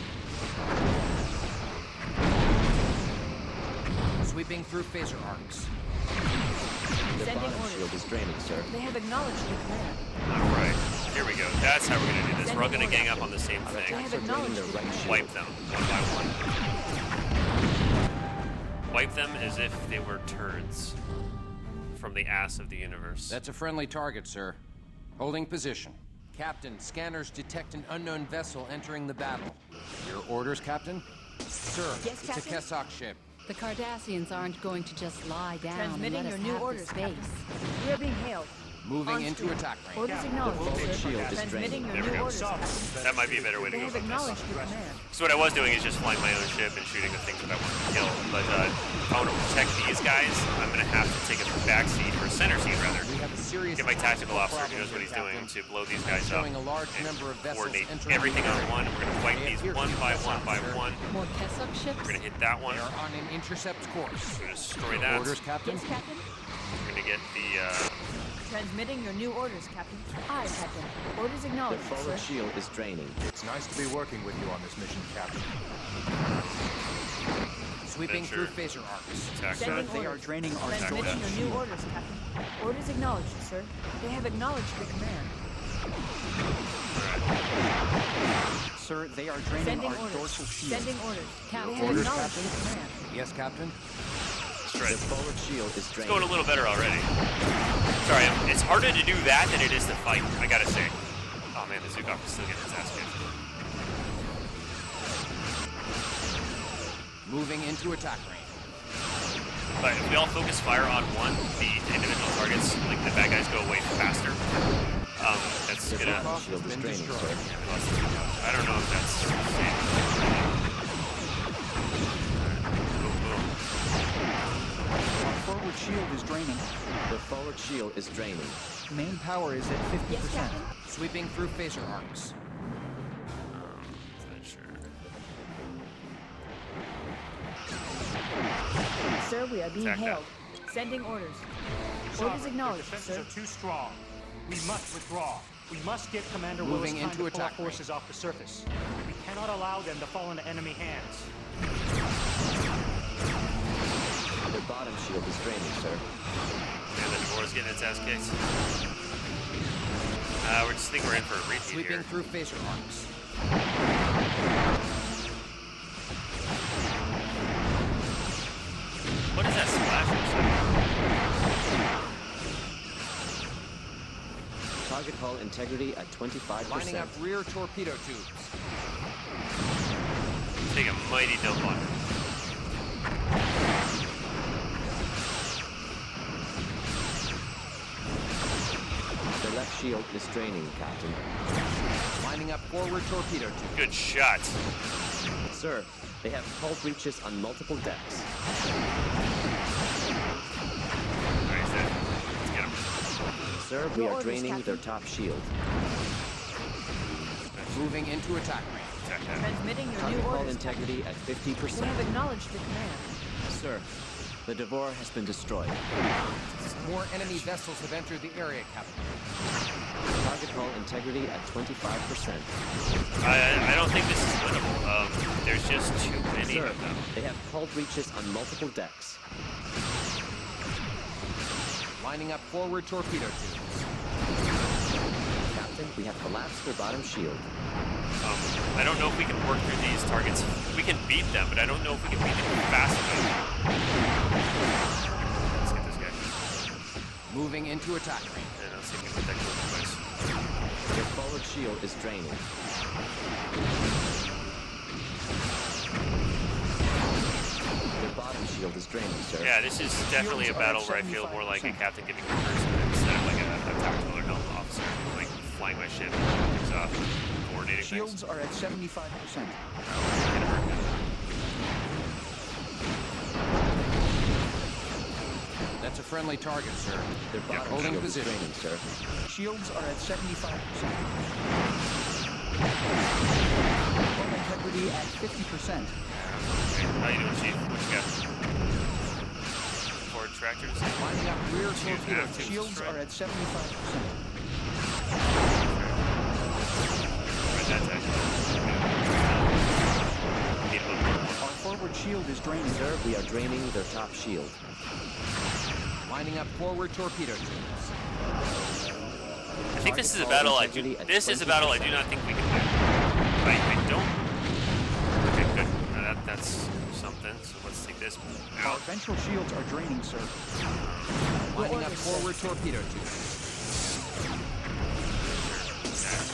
Sweeping through phaser arcs.
The
Sending
bottom
orders.
shield is draining, sir.
They have acknowledged your command.
All right, here we go. That's how we're gonna do this. We're all gonna gang up on the same
Our
thing.
They have
attacks are draining
acknowledged
their
your
right
command.
shield.
Wipe them one by one. Wipe them as if they were turds from the ass of the universe.
That's a friendly target, sir. Holding position. Captain, scanners detect an unknown vessel entering the battle. Your orders, Captain? Sir,
Yes,
it's
Captain?
a Kessok ship.
The Cardassians aren't going to just lie down and
Transmitting
let
your
us
new
have
orders,
the space.
Captain. We are being hailed.
Moving
On
into
street.
attack range.
Orders acknowledged,
forward
sir.
shield is
Transmitting
draining.
your
There we
new
go.
orders, Captain.
That might be a better way to
They
go
have
about this.
acknowledged your command.
So what I was doing is just flying my own ship and shooting the things that I want to kill. But if I want to protect these guys, I'm going to have to take a back seat, or a center seat rather.
We have a serious
Get my tactical officer who
problem
knows what he's
here,
doing
Captain.
to blow these guys up
Showing a large
and
number of vessels
coordinate
entering
everything
the
on
area.
one. We're going to fight
They
these
appear to
one
be
by
Kessok,
one by
sir.
one.
More Kessok ships?
We're going to hit that one.
They are on an intercept course.
We're going to destroy that.
Orders, Captain?
Yes, Captain?
We're going to get the
Transmitting your new orders, Captain. Aye, Captain. Orders
The
acknowledged,
forward
sir.
shield is draining.
It's nice to be working with you on this mission, Captain.
Sweeping
Venture.
through phaser arcs.
attack.
Sending
They are
orders.
draining our
Transmitting
storage.
your new orders, Captain. Orders acknowledged, sir. They have acknowledged your command.
Sir, they are draining
Sending
our
orders.
dorsal shield.
Sending orders.
Captain.
They have
Orders,
acknowledged
Captain?
your command.
Yes, Captain?
Destroy
The
it.
forward shield is
It's
draining.
going a little better already. Sorry, it's harder to do that than it is to fight, I gotta say. Oh man, the Zukov is still getting his ass kicked.
Moving into attack range.
But if we all focus fire on one, the individual targets, like the bad guys, go away faster. That's
The
gonna.
bottom shield is
been
draining,
destroyed.
sir.
I don't know if that's.
Our forward shield is draining.
The forward shield is draining.
Main power is at 50%.
Yes, Captain?
Sweeping through phaser arcs.
Sir, we are being
Attack that.
hailed. Sending orders. Orders
Sovereign,
acknowledged,
their defenses
sir.
are too strong. We must withdraw. We must give Commander
Moving
Willis time
into
to pull our
attack
forces off the surface. We cannot allow them to fall into enemy hands.
The bottom shield is draining, sir.
And then Devorah's getting its ass kicked. We just think we're in for a repeat
Sweeping
here.
through phaser arcs.
What is that splash?
Target hull integrity at 25%.
Lining up rear torpedo tubes.
Take a mighty dump on it.
The left shield is draining, Captain.
Lining up forward torpedo tube.
Good shot.
Sir, they have hull breaches on multiple decks.
Alright, he's dead. Let's get him.
Sir, we are draining their top shield.
Moving into attack range.
Attack that.
Transmitting your
Target
new
hull
orders.
integrity at
We
50%.
have acknowledged the command.
Sir, the Devore has been destroyed.
More enemy vessels have entered the area, Captain.
Target hull integrity at 25%.
I don't think this is winnable. There's just too many
Sir,
of them.
they have hull breaches on multiple decks.
Lining up forward torpedo tubes.
Captain, we have collapsed their bottom shield.
I don't know if we can work through these targets. We can beat them, but I don't know if we can beat them fast enough. Let's get this guy.
Moving into attack range.
And let's see if we can protect both device.
Their forward shield is draining. Their bottom shield is draining, sir.
Yeah, this is definitely a battle where I feel more like a captain giving orders instead of like a tactical or helm officer, like flying my ship, coordinating
Shields
things.
are at 75%.
That's a friendly target, sir.
Their bottom
holding
shield is
position.
draining, sir.
Shields are at 75%. Hull integrity at 50%.
How you doing, Chief? What you got? Forward tractors.
Lining up rear
Shields
torpedo
active.
tubes.
Shields are at 75%.
Right, that's active. Need a little more.
Our forward shield is draining.
Sir, we are draining their top shield.
Lining up forward torpedo tubes.
I think this is a battle I do. This is a battle I do not think we can win. I don't. Okay, good. That's something. So let's take this
Our
out.
ventral shields are draining, sir.
Lining up forward torpedo tubes.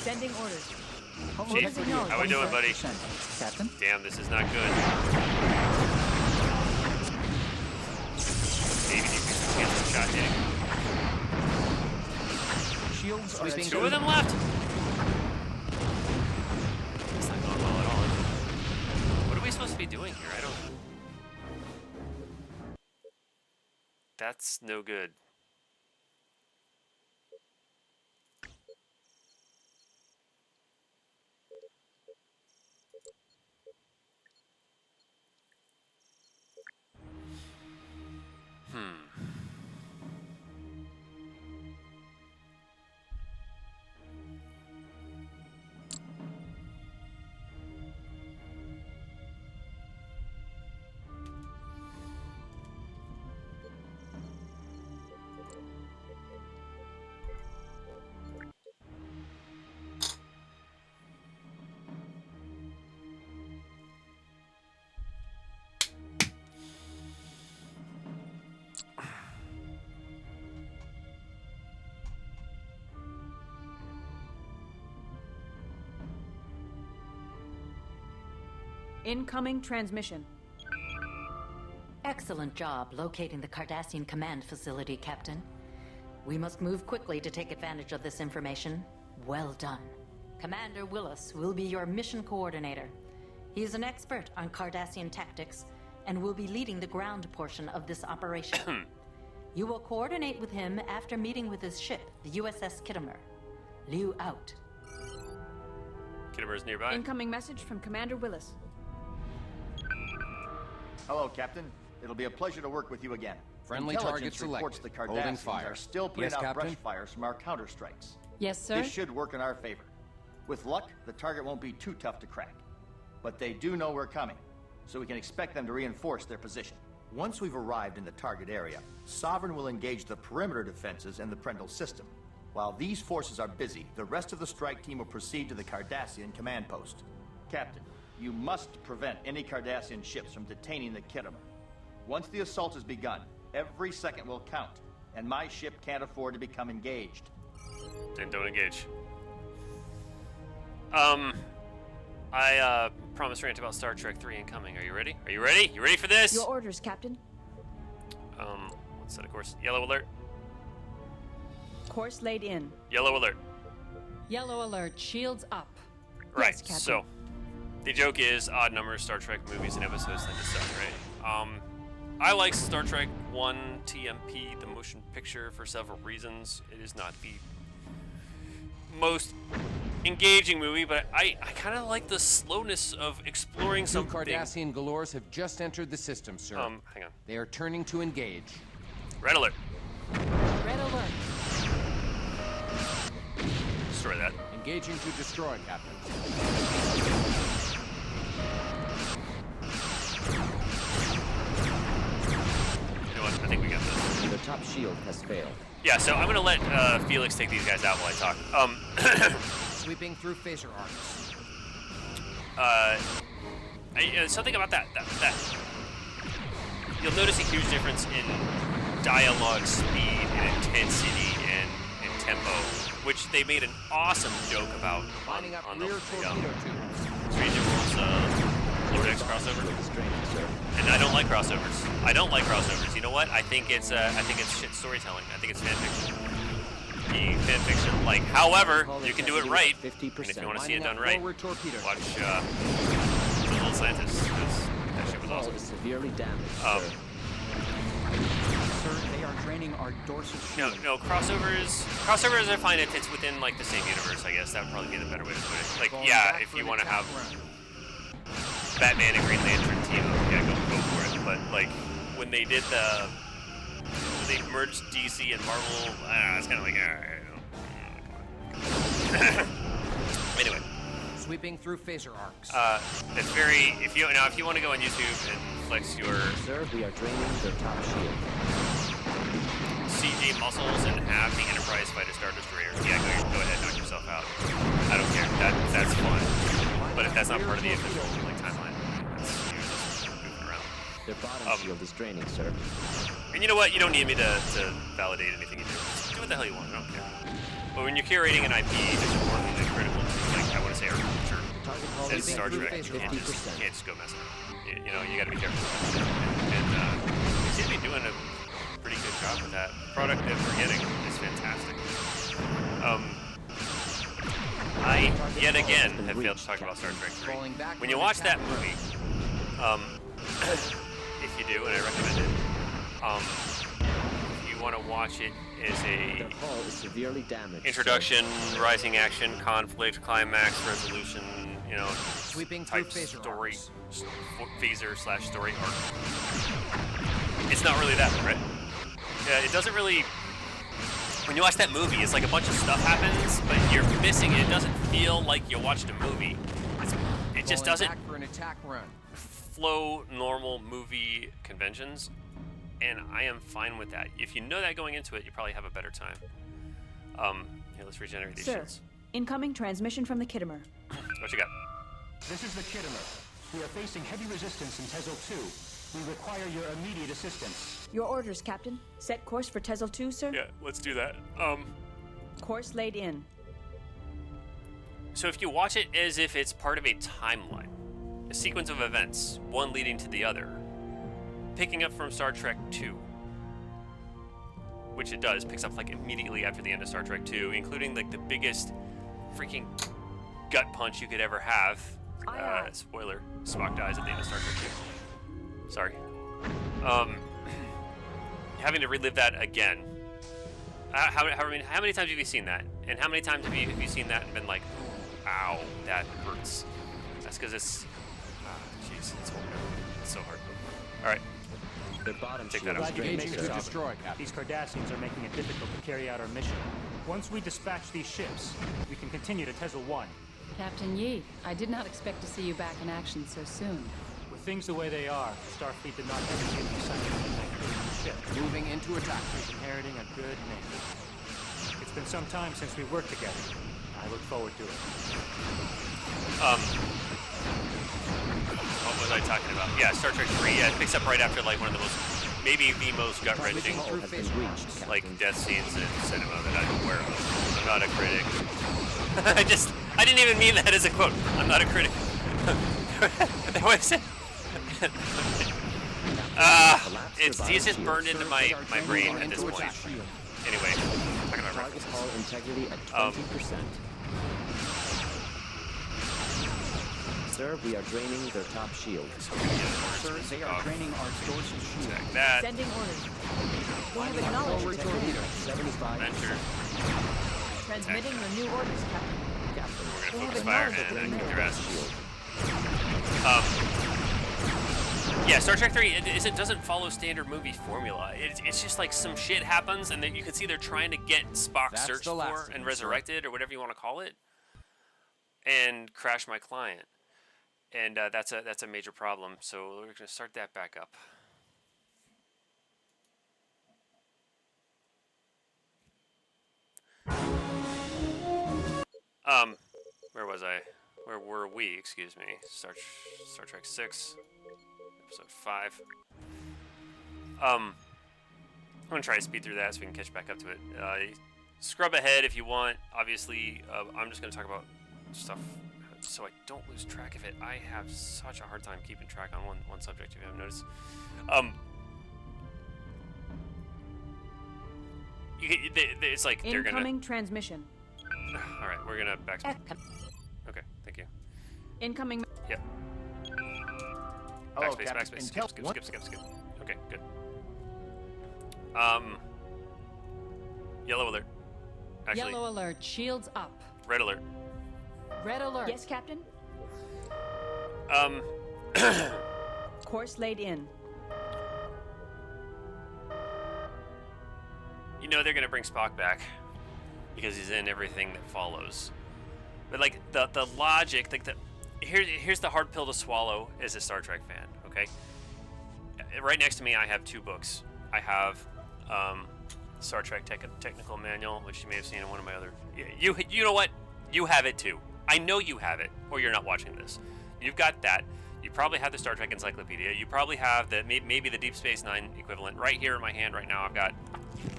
Sending orders.
Hull
Chief,
integrity at
how we doing, buddy?
25%. Captain?
Damn, this is not good. Maybe decrease the chance of shot hitting.
Shields are at
Two of them left. It's not going well at all. What are we supposed to be doing here? I don't. That's no good.
Incoming transmission.
Excellent job locating the Cardassian command facility, Captain. We must move quickly to take advantage of this information. Well done. Commander Willis will be your mission coordinator. He is an expert on Cardassian tactics and will be leading the ground portion of this operation. You will coordinate with him after meeting with his ship, the USS Kittimer. Liu out.
Kittimer's nearby.
Incoming message from Commander Willis.
Hello, Captain. It'll be a pleasure to work with you again.
Friendly target
Intelligence reports the
selected. Holding
Cardassians
fire.
are still putting
Yes,
out
Captain?
brush fires from our counterstrikes.
Yes, sir?
This should work in our favor. With luck, the target won't be too tough to crack. But they do know we're coming, so we can expect them to reinforce their position. Once we've arrived in the target area, Sovereign will engage the perimeter defenses and the Prendle system. While these forces are busy, the rest of the strike team will proceed to the Cardassian command post. Captain, you must prevent any Cardassian ships from detaining the Kittimer. Once the assault has begun, every second will count, and my ship can't afford to become engaged.
Then don't engage. I promised rant about Star Trek 3 incoming. Are you ready? Are you ready? You ready for this?
Your orders, Captain.
Let's set a course. Yellow alert.
Course laid in.
Yellow alert.
Yellow alert. Shields up.
Right.
Yes, Captain.
So, the joke is odd numbers Star Trek movies and episodes tend to suck, right? I like Star Trek 1 TMP, the motion picture, for several reasons. It is not the most engaging movie, but I kind of like the slowness of exploring
Two
something.
Cardassian galores have just entered the system, sir.
Hang on.
They are turning to engage.
Red alert.
Red alert.
Destroy that.
Engaging to destroy, Captain.
You know what? I think we got this.
The top shield has failed.
Yeah, so I'm gonna let Felix take these guys out while I talk.
Sweeping through phaser arcs.
Something about that. You'll notice a huge difference in dialogue speed and intensity and tempo, which they made an awesome joke about
Lining up
on
rear
the
torpedo tube.
Strange Worlds Lower Decks crossover. And I don't like crossovers. You know what? I think it's shit storytelling. I think it's fan fiction. The fan fiction, like, however, you can do it right. And if you want to see it done right, watch Little Atlantis. That shit was
Hull
awesome.
is severely damaged,
Sir, they are draining our dorsal shield.
No, crossovers, I find it's within, like, the same universe, I guess. That would probably be the better way to put it. Like, yeah, if you want to have Batman and Green Lantern team up, yeah, go for it. But, like, when they did when they merged DC and Marvel, it's kind of like, anyway.
Sweeping through phaser arcs.
It's very, if you want to go on YouTube and flex your
Sir, we are draining their top shield.
CG muscles and have the Enterprise fight a Star Destroyer, yeah, go ahead, knock yourself out. I don't care. That's fun. But if that's not part of the official timeline, that's just moving around.
Their bottom shield is draining, sir.
And you know what? You don't need me to validate anything you do. Just do what the hell you want. I don't care. But when you're curating an IP, it's important and critical to, like, I want to say, our culture. As Star Trek, you can't just go messing around. You know, you got to be careful. And they seem to be doing a pretty good job with that. The product that we're getting is fantastic. I, yet again, have failed to talk about Star Trek 3. When you watch that movie, if you do, and I recommend it, if you want to watch it as a
Their hull is severely damaged.
introduction, rising action, conflict, climax, resolution, you know,
Sweeping through
type
phaser
story,
arcs.
phaser/story arc. It's not really that, right? Yeah, it doesn't really. When you watch that movie, it's like a bunch of stuff happens, but you're missing it. It doesn't feel like you watched a movie. It just doesn't
Back for an attack run.
flow normal movie conventions, and I am fine with that. If you know that going into it, you probably have a better time. Here, let's regenerate these
Sir,
shields.
incoming transmission from the Kittimer.
What you got?
This is the Kittimer. We are facing heavy resistance in Tezel 2. We require your immediate assistance.
Your orders, Captain. Set course for Tezel 2, sir?
Yeah, let's do that.
Course laid in.
So if you watch it as if it's part of a timeline, a sequence of events, one leading to the other, picking up from Star Trek 2, which it does, picks up like immediately after the end of Star Trek 2, including like the biggest freaking gut punch you could ever have. Spoiler, Spock dies at the end of Star Trek 2. Sorry. Having to relive that again. How many times have you seen that? And how many times have you seen that and been like, ow, that hurts? That's because it's, jeez, it's horrible. It's so hard. All right.
Their bottom
Take
shield
that
is
out.
draining,
Engaging
sir.
to
Destroy, Captain.
These Cardassians are making it difficult to carry out our mission. Once we dispatch these ships, we can continue to Tezel 1.
Captain Yi, I did not expect to see you back in action so soon.
With things the way they are, Starfleet did not execute the assignment of my crew's ship,
Moving into attack.
inheriting a good name. It's been some time since we worked together. I look forward to it.
What was I talking about? Yeah, Star Trek 3, yeah, it picks up right after like one of the most maybe the most gut-wrenching,
Has been reached,
like,
Captain.
death scenes in cinema that I'm aware of. I'm not a critic. I didn't even mean that as a quote. I'm not a critic. What is it? It's just burned into my brain at this point. Anyway, talking about
Target
references.
hull integrity at 20%. Sir, we are draining their top shield.
Sir, they are draining our dorsal shield.
Check that.
Sending orders. They have acknowledged
Forward
return.
torpedo, 75%.
Enter.
Transmitting your new orders, Captain.
Captain,
We're
They
gonna
have
focus fire
acknowledged
and
the
kick their asses.
shield.
Yeah, Star Trek 3, it doesn't follow standard movie formula. It's just like some shit happens, and then you can see they're trying to get Spock
That's
searched
the last
for
of
and
them, sir.
resurrected, or whatever you want to call it, and crash my client. And that's a major problem. So we're gonna start that back up. Where was I? Where were we? Excuse me. Star Trek 6, episode 5. I'm gonna try to speed through that so we can catch back up to it. Scrub ahead if you want. Obviously, I'm just gonna talk about stuff so I don't lose track of it. I have such a hard time keeping track on one subject. If you haven't noticed, it's like they're gonna.
Incoming transmission.
All right, we're gonna backspace. Okay, thank you.
Incoming.
Yep.
Hello,
Backspace,
Captain.
backspace.
Intel-
Skip. Okay, good. Yellow alert. Actually,
Yellow alert. Shields up.
red alert.
Red alert.
Yes, Captain. Course laid in.
You know they're gonna bring Spock back because he's in everything that follows. But like the logic, like here's the hard pill to swallow as a Star Trek fan. Okay, right next to me I have two books. I have Star Trek Technical Manual, which you may have seen in one of my other. You know what? You have it too. I know you have it, or you're not watching this. You've got that. You probably have the Star Trek Encyclopedia. You probably have the maybe the Deep Space Nine equivalent right here in my hand right now. I've got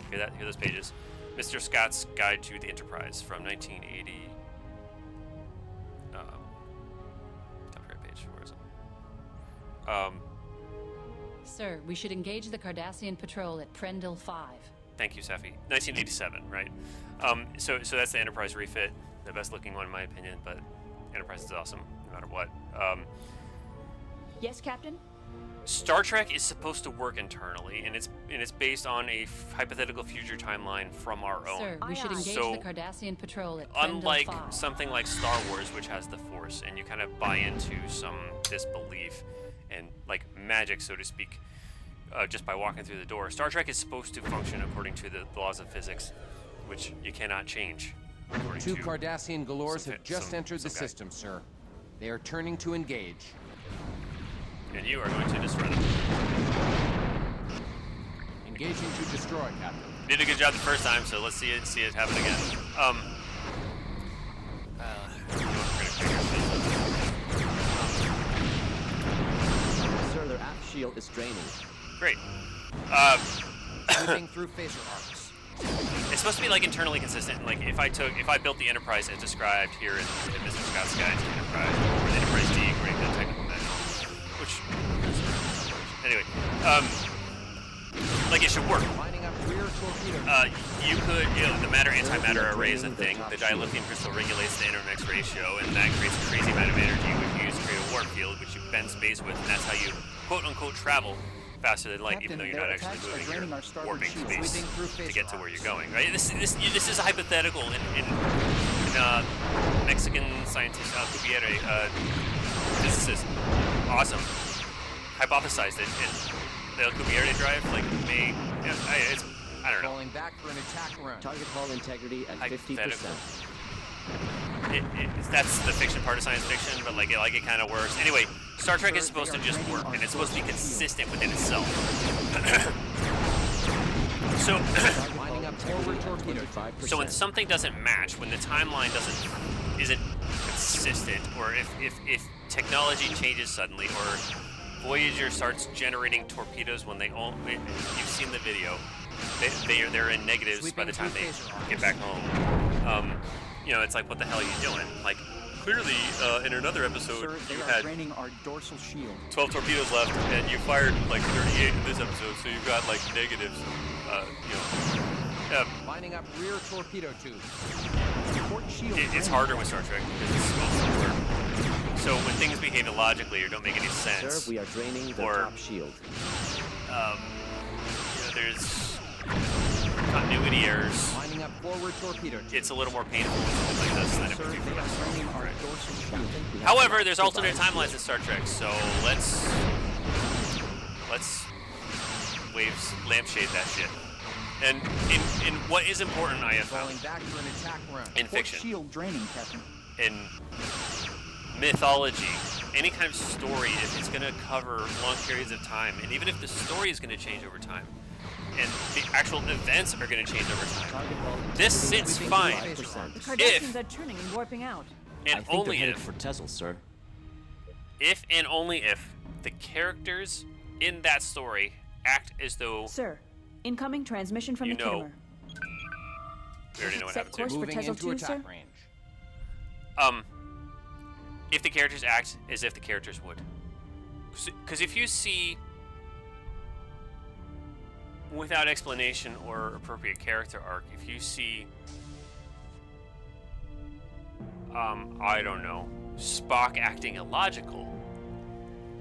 hear those pages. Mr. Scott's Guide to the Enterprise from 1980. Top right page. Where is it?
Sir, we should engage the Cardassian patrol at Prendil 5.
Thank you, Safi. 1987, right? So that's the Enterprise refit, the best looking one in my opinion, but Enterprise is awesome no matter what.
Yes, Captain.
Star Trek is supposed to work internally, and it's based on a hypothetical future timeline from our own.
Sir, we should engage
So,
the Cardassian patrol at Prendil
unlike
5.
something like Star Wars, which has the Force, and you kind of buy into some disbelief and like magic, so to speak, just by walking through the door. Star Trek is supposed to function according to the laws of physics, which you cannot change. according
Two
to
Cardassian Galores
some
have just entered the
guy.
system, sir. They are turning to engage.
And you are going to destroy them.
Engaging to destroy, Captain.
Did a good job the first time, so let's see it happen again.
Sir, their aft shield is draining.
Great.
Moving through phaser arcs.
It's supposed to be like internally consistent. Like if I built the Enterprise as described here in Mr. Scott's Guide to the Enterprise, or the Enterprise D according to the technical manual, which anyway, like it should work.
Lining up rear torpedo.
You could, the matter-antimatter array is a thing. The dilithium crystal regulates the intermix ratio, and that creates a crazy amount of energy, which you use to create a warp field, which you bend space with, and that's how you quote-unquote travel faster than light, even though you're not actually moving, you're warping space to get to where you're going, right? This is a hypothetical in Mexican scientist Alcubierre, physicist, awesome, hypothesized it, and the Alcubierre drive, like, I don't know.
Falling back for an attack run.
Target hull integrity at 50%.
That's the fiction part of science fiction, but like it kind of works. Anyway, Star Trek is supposed to just work, and it's supposed to be consistent within itself.
Lining up forward torpedo.
25%.
So when something doesn't match, when the timeline isn't consistent, or if technology changes suddenly, or Voyager starts generating torpedoes when they all. You've seen the video. They're in negatives by the time they get back home. You know, it's like, what the hell are you doing? Like, clearly, in another episode,
Sir,
you
they are
had
draining our dorsal shield.
12 torpedoes left, and you fired like 38 in this episode, so you've got like negatives.
Lining up rear torpedo tubes.
Port shield
It's harder with Star Trek because it's simpler. So when things behave illogically or don't make any sense,
Sir, we are draining the
or,
top shield.
you know, there's continuity errors.
Lining up forward torpedo tubes.
It's a little more painful with something like this than it
Sir,
would be
they
for
are
us.
draining our dorsal shield.
However, there's alternate timelines in Star Trek, so let's lampshade that shit. And in what is important, I have
Falling
found
back for an attack run.
in
Port
fiction,
shield draining, Captain.
in mythology, any kind of story, if it's going to cover long periods of time, and even if the story is going to change over time, and the actual events are going to change over time, this sits fine.
The
If-
Cardassians are turning and warping out.
I
And
think
only
they're headed
if,
for Tezel, sir.
if and only if, the characters in that story act as though
Sir, incoming transmission from
You
the
know.
Kittimer.
we already know what
Set
happens
course
here.
for
Moving
Tezel
into
2,
attack
sir?
range.
If the characters act as if the characters would. Because if you see, without explanation or appropriate character arc, if you see, I don't know, Spock acting illogical,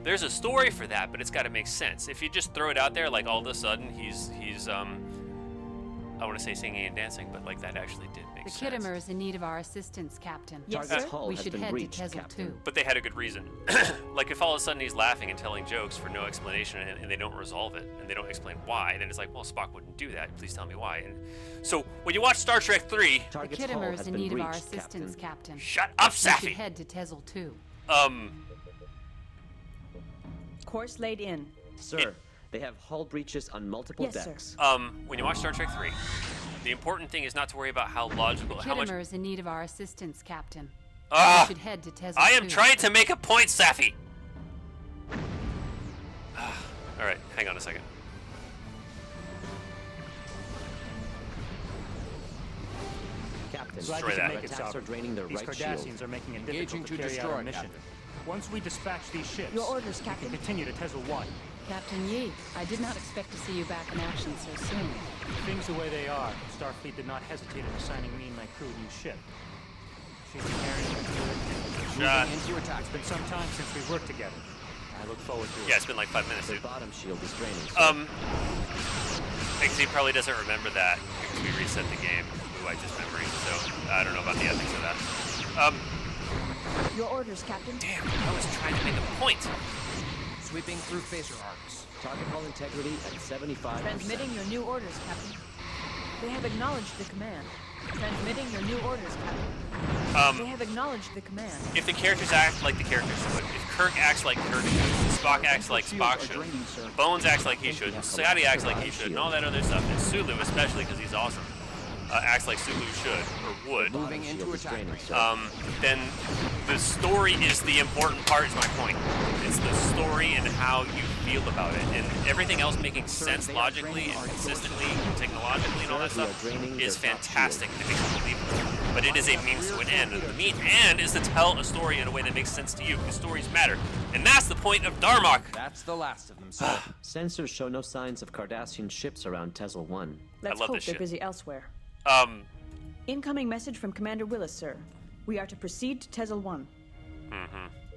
there's a story for that, but it's got to make sense. If you just throw it out there, like all of a sudden he's I want to say singing and dancing, but like that actually did make
The
sense.
Kittimer is in need of our assistance, Captain.
Yes,
Target's
sir.
hull
We
has
should
been
head
breached,
to Tezel
Captain.
2.
But they had a good reason. Like if all of a sudden he's laughing and telling jokes for no explanation and they don't resolve it and they don't explain why, then it's like, well, Spock wouldn't do that. Please tell me why. And so when you watch Star Trek 3,
The
Target's hull
Kittimer is
has
in
been
need of our
breached,
assistance,
Captain.
Captain.
shut up,
We should
Safi.
head to Tezel 2.
Course laid in.
Sir, they have hull breaches on multiple
Yes, sir.
decks.
When you watch Star Trek 3, the important thing is not to worry about how logical, how much.
Kittimer is in need of our assistance, Captain.
Ah,
We should head to Tezel 2.
I am trying to make a point, Safi. All right, hang on a second.
Captain,
Glad
Destroy
you
that.
can make it,
attacks are
Sovereign.
draining their
These
right
Cardassians
shield.
are making it
Engaging
difficult
to
to carry out
destroy,
our mission.
Captain.
Once we dispatch these ships,
Your orders,
we can
Captain.
continue to Tezel 1.
Captain Yi, I did not expect to see you back in action so soon.
Things the way they are, Starfleet did not hesitate in assigning me and my crew a new ship. She's carrying me through it.
Shot.
Moving into attack
It's been some time since we've worked together. I look forward to it.
Yeah, it's been like 5 minutes,
Their
dude.
bottom shield is draining, sir.
Because he probably doesn't remember that because we reset the game. We wiped his memory, so I don't know about the ethics of that.
Your orders, Captain.
Damn, I was trying to make a point.
Sweeping through phaser arcs.
Target hull integrity at 75%.
Transmitting your new orders, Captain. They have acknowledged the command. Transmitting your new orders, Captain. They have acknowledged the command.
If the characters act like the characters should, if Kirk acts like Kirk should, Spock acts like Spock should, Bones acts like he should, Scotty acts like he should, and all that other stuff, and Sulu, especially because he's awesome, acts like Sulu should, or would,
Moving into attack range.
then the story is the important part, is my point. It's the story and how you feel about it, and everything else making sense logically and consistently and technologically and all that stuff is fantastic and it makes it believable. But it is a means to an end, and the mean end is to tell a story in a way that makes sense to you, because stories matter. And that's the point of Darmok!
That's the last of them, sir.
Sensors show no signs of Cardassian ships around Tezel 1.
Let's
love
hope
this
they're
shit.
busy elsewhere. Incoming message from Commander Willis, sir. We are to proceed to Tezel 1.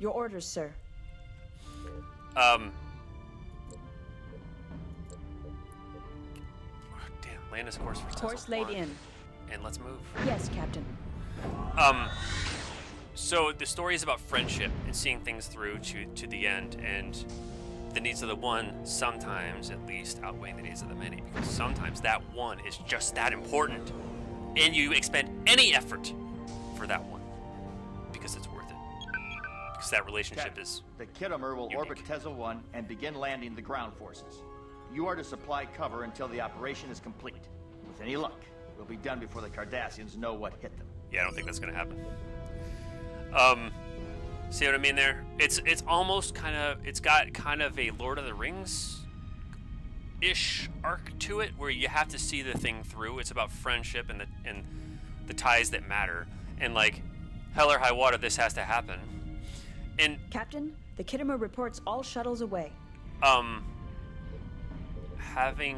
Your orders, sir.
Damn, land us a course for
Course
Tezel
laid
1.
in.
And let's move.
Yes, Captain.
So the story is about friendship and seeing things through to the end, and the needs of the one sometimes at least outweigh the needs of the many, because sometimes that one is just that important, and you expend any effort for that one because it's worth it, because that relationship is
The Kittimer will orbit Tezel 1 and begin landing the ground forces. You are to supply cover until the operation is complete. With any luck, we'll be done before the Cardassians know what hit them.
Yeah, I don't think that's gonna happen. See what I mean there? It's almost kind of, it's got kind of a Lord of the Rings-ish arc to it, where you have to see the thing through. It's about friendship and the ties that matter. And like, hell or high water, this has to happen. And
Captain, the Kittimer reports all shuttles away.
Having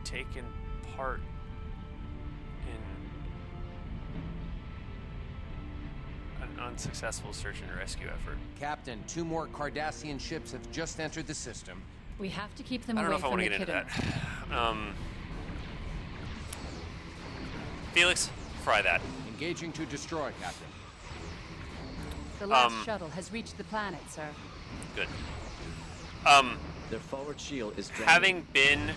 taken part in an unsuccessful search and rescue effort.
Captain, 2 more Cardassian ships have just entered the system.
We have to keep them
I don't
away
know if I
from
want
the
to get into
Kittimer.
that. Felix, fry that.
Engaging to destroy, Captain.
The last shuttle has reached the planet, sir.
Good.
Their forward shield is draining.
Having been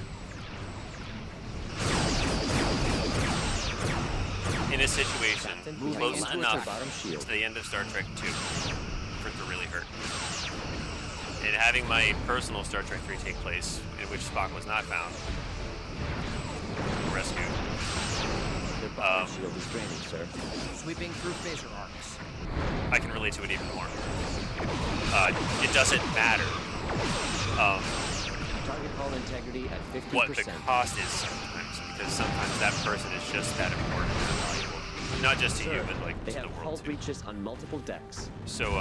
in a situation close enough to the end of Star Trek 2 for it to really hurt, and having my personal Star Trek 3 take place, in which Spock was not found, rescued.
Their bottom shield is draining, sir.
Sweeping through phaser arcs.
I can relate to it even more. It doesn't matter
Target hull integrity at 50%.
what the cost is sometimes, because sometimes that person is just that important and valuable. Not just to you, but like
They
to
have
the
hull
world too.
breaches on multiple decks.
So,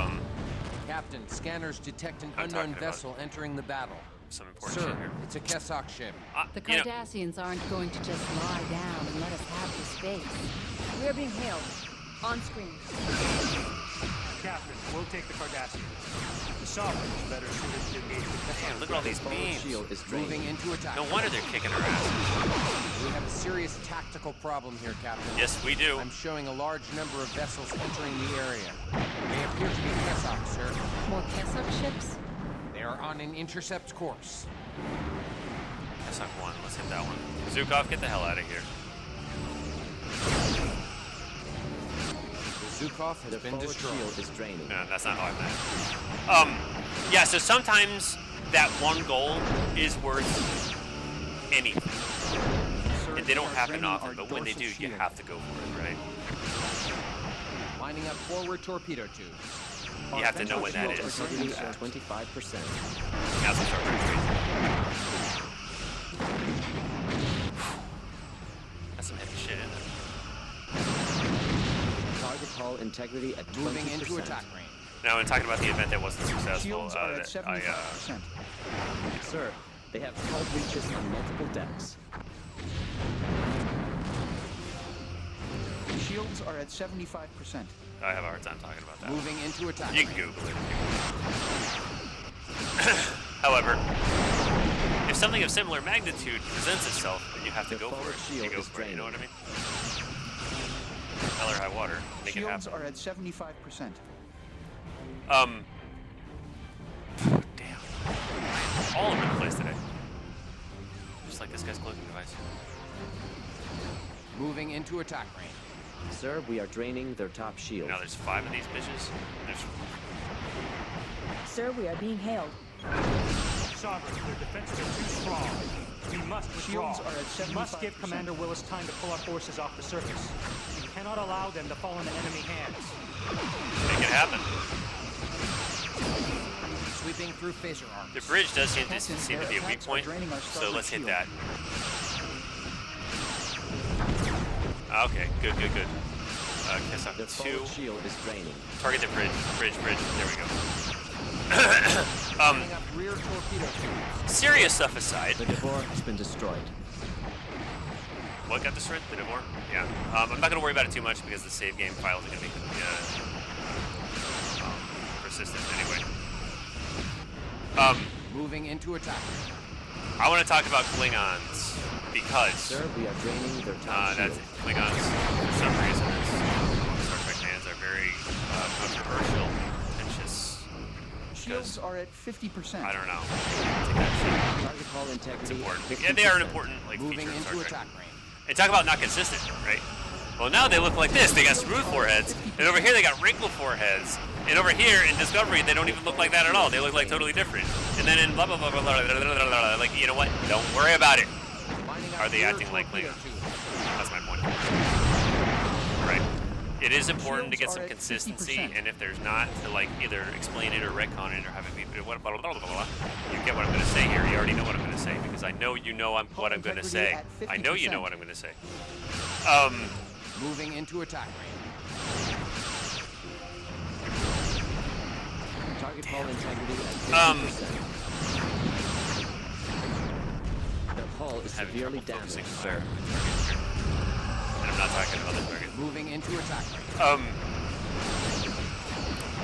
Captain, scanners detect an
I'm
unknown
talking about
vessel entering the battle.
some important
Sir,
shit here.
it's a Kessok ship.
The
You know,
Cardassians aren't going to just lie down and let us have the space.
We are being hailed. On screen.
Captain, we'll take the Cardassians. The Sovereign is better suited to engage the
man,
Kessok.
look at all these
Forward
beams.
shield is
Moving
draining.
into attack.
No wonder they're kicking our ass.
We have a serious tactical problem here, Captain.
Yes, we do.
I'm showing a large number of vessels entering the area. They appear to be Kessok, sir.
More Kessok ships?
They are on an intercept course.
That's not one. Let's hit that one. Zukov, get the hell out of here.
The Zukov has
Their
been
forward
destroyed.
shield is draining.
No, that's not how I meant. Yeah, so sometimes that one goal is worth anything. And they don't happen often, but when they do, you have to go for it, right?
Lining up forward torpedo tubes.
You have to know when that is.
Integrity at 25%.
Now some Star Trek crazy. That's some heavy shit in it.
Target hull integrity at 20%.
Moving into attack range.
Now, when talking about the event that wasn't successful,
Shields are at
that I
75%.
Sir, they have hull breaches on multiple decks.
Shields are at 75%.
I have a hard time talking about that.
Moving into attack
You
range.
can Google it. However, if something of similar magnitude presents itself, then you have to go for it. You go for it. You know what I mean? Hell or high water. Make it
Shields
happen.
are at 75%.
Damn. All over the place today. Just like this guy's cloaking device.
Moving into attack range.
Sir, we are draining their top shield.
Now there's 5 of these bitches. There's
Sir, we are being hailed.
Sovereign, their defenses are too strong. We must withdraw.
Shields are at
We must give
75%.
Commander Willis time to pull our forces off the surface. We cannot allow them to fall into enemy hands.
make it happen.
Sweeping through phaser arcs.
The bridge does seem to
Captain,
be a
their
weak
attacks are
point,
draining our
so
starboard
let's hit
shield.
that. Okay, good. Kessok
Their
2.
forward shield is draining.
Target the bridge. Bridge. There we go.
Lining up rear torpedo tubes.
Serious stuff aside.
The Devore has been destroyed.
What got destroyed? The Devore? Yeah. I'm not going to worry about it too much because the save game files are going to be persistent anyway.
Moving into attack range.
I want to talk about Klingons because
Sir, we are draining their top shield.
that's Klingons for some reason Star Trek fans are very controversial, contentious.
Shields are at 50%.
I don't know. Take that shit.
Target hull
It's
integrity
important.
at 50%.
Yeah, they are an important
Moving
feature of Star
into
Trek.
attack range.
And talk about not consistent, right? Well, now they look like this. They got smooth foreheads, and over here they got wrinkled foreheads, and over here in Discovery they don't even look like that at all. They look like totally different. And then in blah blah blah blah blah, blah, blah, blah, blah, like, you know what? Don't worry about it.
Lining up
Are they
rear
acting like
torpedo
Klingons?
tubes.
That's my point. Right. it is important to get
Shields
some
are at
consistency,
50%.
and if there's not, to like either explain it or retcon it or have it be blah, blah, blah, blah, blah. You get what I'm going to say here. You already know what I'm going to say because I know you know what I'm going to say.
Integrity at
I know you
50%.
know what I'm going to say.
Moving into attack range.
Target hull integrity at 50%. The hull is
Having
severely
trouble
damaged,
focusing
sir.
And I'm not talking about the target.
Moving into attack range.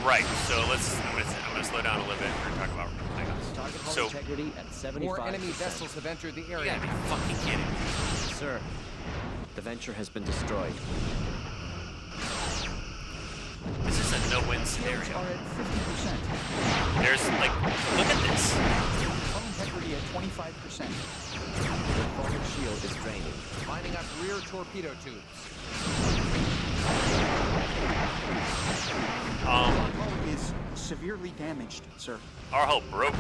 Right. So I'm gonna slow down a little bit. We're gonna talk about Klingons.
Target hull
So
integrity at 75%.
More enemy vessels have entered the
you
area.
gotta be fucking kidding me.
Sir, the Venture has been destroyed.
This is a no-win
Shields
scenario.
are at 50%.
There's like, look at this.
Hull integrity at 25%.
The forward shield is draining.
Lining up rear torpedo tubes.
Hull is severely damaged, sir.
Our hull broke.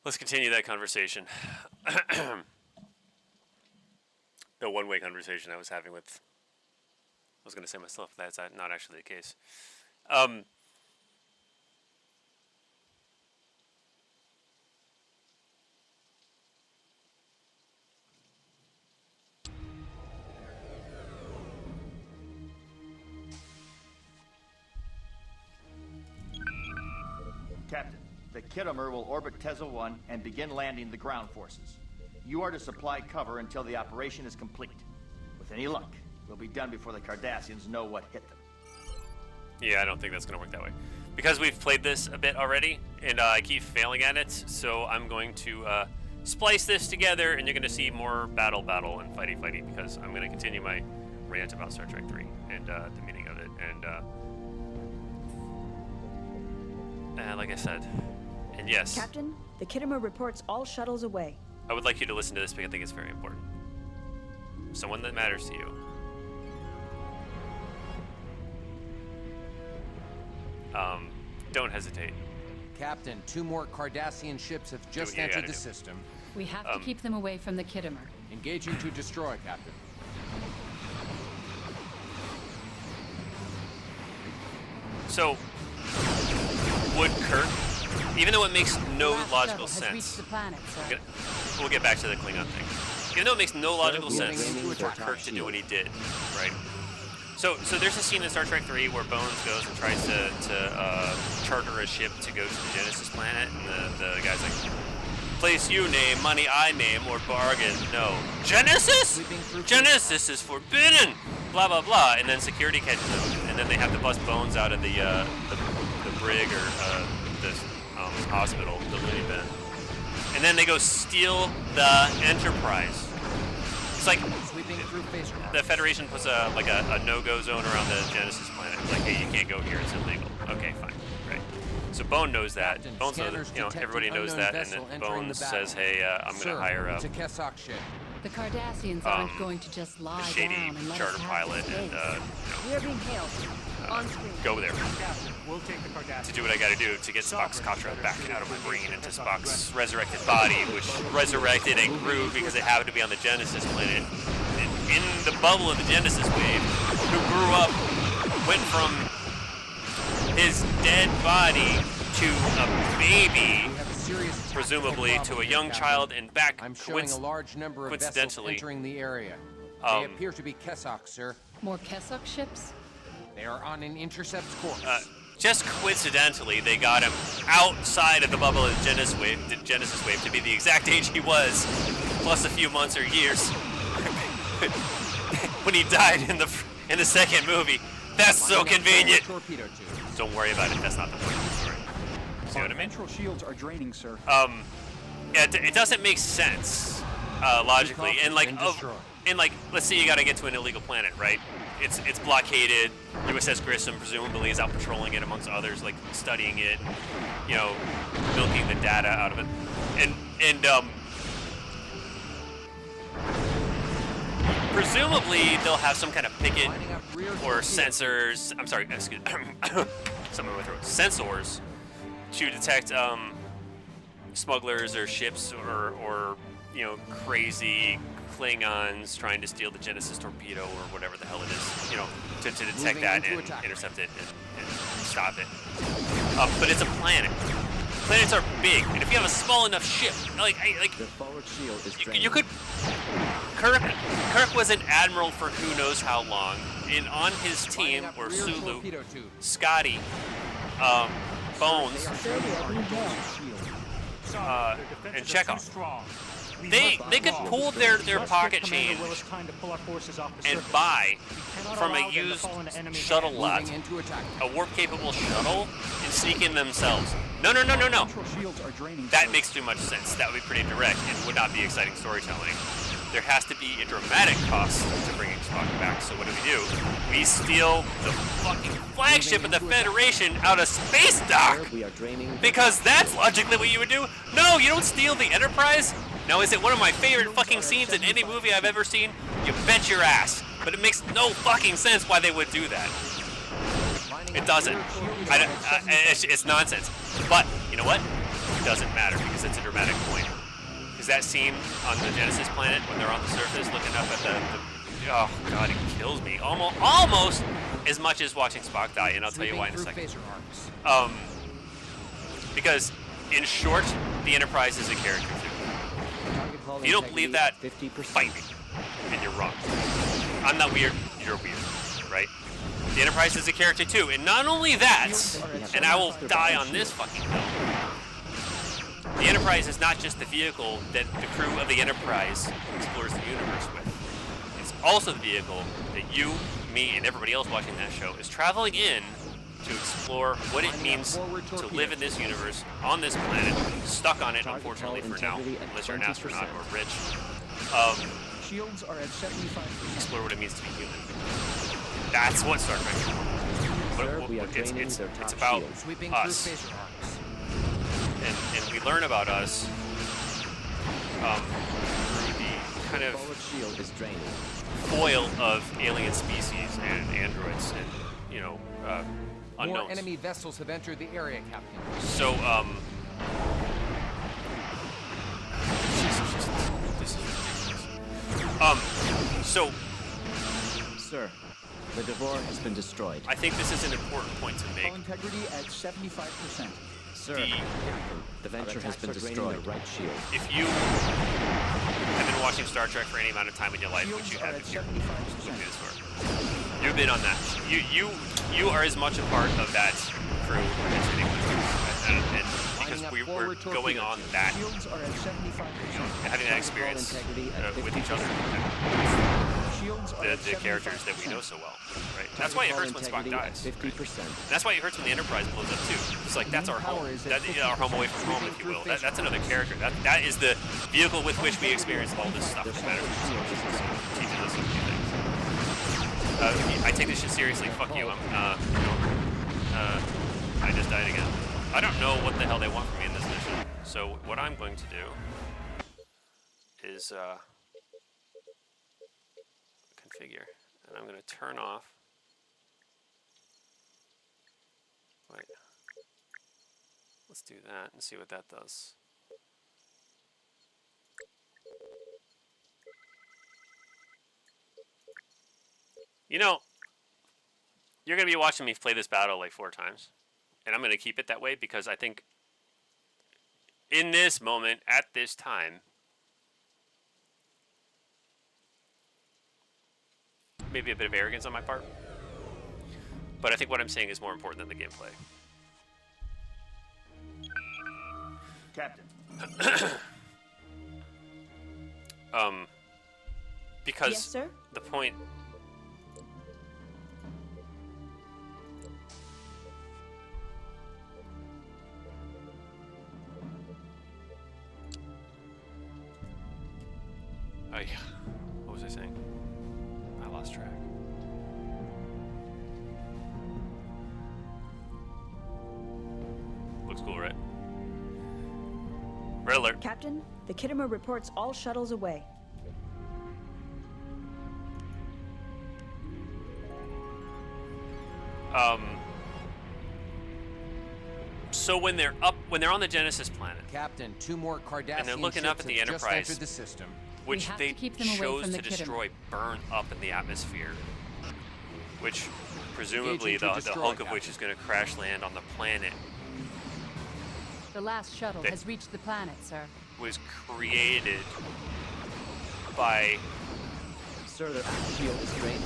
Let's continue that conversation. The one-way conversation I was having with, I was going to say myself, that's not actually the case.
Captain, the Kittimer will orbit Tezza 1 and begin landing the ground forces. You are to supply cover until the operation is complete. With any luck, we'll be done before the Cardassians know what hit them.
Yeah, I don't think that's going to work that way. Because we've played this a bit already, and I keep failing at it, so I'm going to splice this together, and you're going to see more battle, and fighty, because I'm going to continue my rant about Star Trek 3 and the meaning of it, and like I said, and yes,
Captain, the Kittimer reports all shuttles away.
I would like you to listen to this because I think it's very important. Someone that matters to you. Don't hesitate.
Captain, 2 more Cardassian ships have just
what you
entered
gotta
the
do.
system.
We have to keep them away from the Kittimer.
Engaging to destroy, Captain.
So, would Kirk, even though it makes no
The last
logical
shuttle has reached
sense,
the planet, sir.
we'll get back to the Klingon thing. Even though it makes no logical
moving
sense
into
for
attack
Kirk to do
shield.
what he did, right? So there's a scene in Star Trek 3 where Bones goes and tries to charter a ship to go to the Genesis planet, and the guy's like, place you name, money I name, or bargain, no. Genesis? Genesis is forbidden! Blah, blah, blah. And then security catches them, and then they have to bust Bones out of the brig or the hospital, the loony bin. And then they go steal the Enterprise. It's like
Sweeping through phase craft.
the Federation puts a no-go zone around the Genesis planet. It's like, hey, you can't go here; it's illegal. Okay, fine, right. So Bone knows that.
Captain,
Bone knows,
scanners
you know,
detect
everybody
an
knows
unknown
that, and
vessel
then
entering
Bones
the battle.
says, hey, I'm
Sir,
gonna hire
it's a Kessok ship.
The Cardassians aren't going to just lie
a shady
down and let
charter
us have
pilot
this
and
base.
We are being hailed. On screen.
go there
Captain, we'll take the Cardassians.
to do what I gotta do to get Spock's Katra back out of my brain into Spock's resurrected body, which resurrected and grew because it happened to be on the Genesis planet. And in the bubble of the Genesis wave, who grew up, went from his dead body to a baby,
We have a serious tactical
presumably to
problem
a
here,
young
Captain.
child, and back
I'm showing a large number of vessels
coincidentally,
entering the area. They appear to be Kessok, sir.
More Kessok ships?
They are on an intercept course.
just coincidentally, they got him outside of the bubble of the Genesis wave to be the exact age he was, plus a few months or years when he died in the second movie. That's so convenient.
Torpedo tube.
Don't worry about it. That's not the point of the story. See what I mean?
Ventral shields are draining, sir.
Yeah, it doesn't make sense logically, and like and like, let's say you got to get to an illegal planet, right? It's blockaded. USS Grissom presumably is out patrolling it amongst others, like studying it, and, you know, milking the data out of it, and presumably they'll have some kind of picket or sensors. I'm sorry, excuse something with my throat. Sensors to detect smugglers or ships or you know, crazy Klingons trying to steal the Genesis torpedo or whatever the hell it is, you know, to detect that and intercept it and stop it. But it's a planet. Planets are big, and if you have a small enough ship, like
the forward shield is
you could. Kirk was an admiral for who knows how long, and on his team were Sulu, Scotty, Bones, and Chekhov. They could pull their pocket change and buy from a used shuttle lot a warp-capable shuttle and sneak in themselves. No. That makes too much sense. That would be pretty direct and would not be exciting storytelling. There has to be a dramatic cost to bringing Spock back. So what do? We steal the fucking flagship of the Federation out of space dock! Because that's logically what you would do. No, you don't steal the Enterprise. Now, is it one of my favorite fucking scenes in any movie I've ever seen? You bet your ass. But it makes no fucking sense why they would do that. It doesn't. It's nonsense. But, you know what? It doesn't matter because it's a dramatic point. Because that scene on the Genesis planet when they're on the surface looking up at the oh god, it kills me. Almost as much as watching Spock die, and I'll tell you why in a second. Because, in short, the Enterprise is a character too. If you don't believe that, fight me. And you're wrong. I'm not weird, you're weird, right? The Enterprise is a character too, and not only that, and I will die on this fucking hill, the Enterprise is not just the vehicle that the crew of the Enterprise explores the universe with. It's also the vehicle that you, me, and everybody else watching that show is traveling in to explore what it means to live in this universe, on this planet, stuck on it, unfortunately for now, unless you're an astronaut or rich.
Shields are at 75%.
Explore what it means to be human. That's what Star Trek is. It's about us. And we learn about us through the kind of foil of alien species and androids and, you know, unknowns.
More enemy vessels have entered the area, Captain.
So, this is ridiculous. So,
sir, the Devore has been destroyed.
I think this is an important point to make.
Integrity at 75%.
Sir, the Venture has been destroyed. Right shield.
If you have been watching Star Trek for any amount of time in your life, which you have if you're looking this far, you've been on that. You are as much a part of that crew as anyone. And because we're going on that, you know, having that experience with each other, the characters that we know so well, right? That's why it hurts when Spock dies. 50%. That's why it hurts when the Enterprise blows up too. It's like that's our home. Our home away from home, if you will. That's another character. That is the vehicle with which we experience all this stuff. That matters. Teaches us a few things. I take this shit seriously. Fuck you. I just died again. I don't know what the hell they want from me in this mission. So what I'm going to do is configure, and I'm going to turn off. Wait. Let's do that and see what that does. You know, you're going to be watching me play this battle like 4 times. And I'm going to keep it that way because I think in this moment, at this time, maybe a bit of arrogance on my part, but I think what I'm saying is more important than the gameplay.
Captain.
Because
yes, sir?
the point... What was was I saying? I lost track. Looks cool, right? Red alert.
Captain, the Kittimer reports all shuttles away.
So when they're on the Genesis planet,
Captain, 2 more Cardassian
and they're looking up at the Enterprise,
just entered the system,
which
have
they
to keep them away
chose
from
to
the
destroy, burn up in the atmosphere, which presumably
Engaging to
the
destroy,
hulk of
Captain.
which is going to crash land on the planet,
The last shuttle
They-
has reached the planet, sir.
was created by
Sir, their aft shield is drained.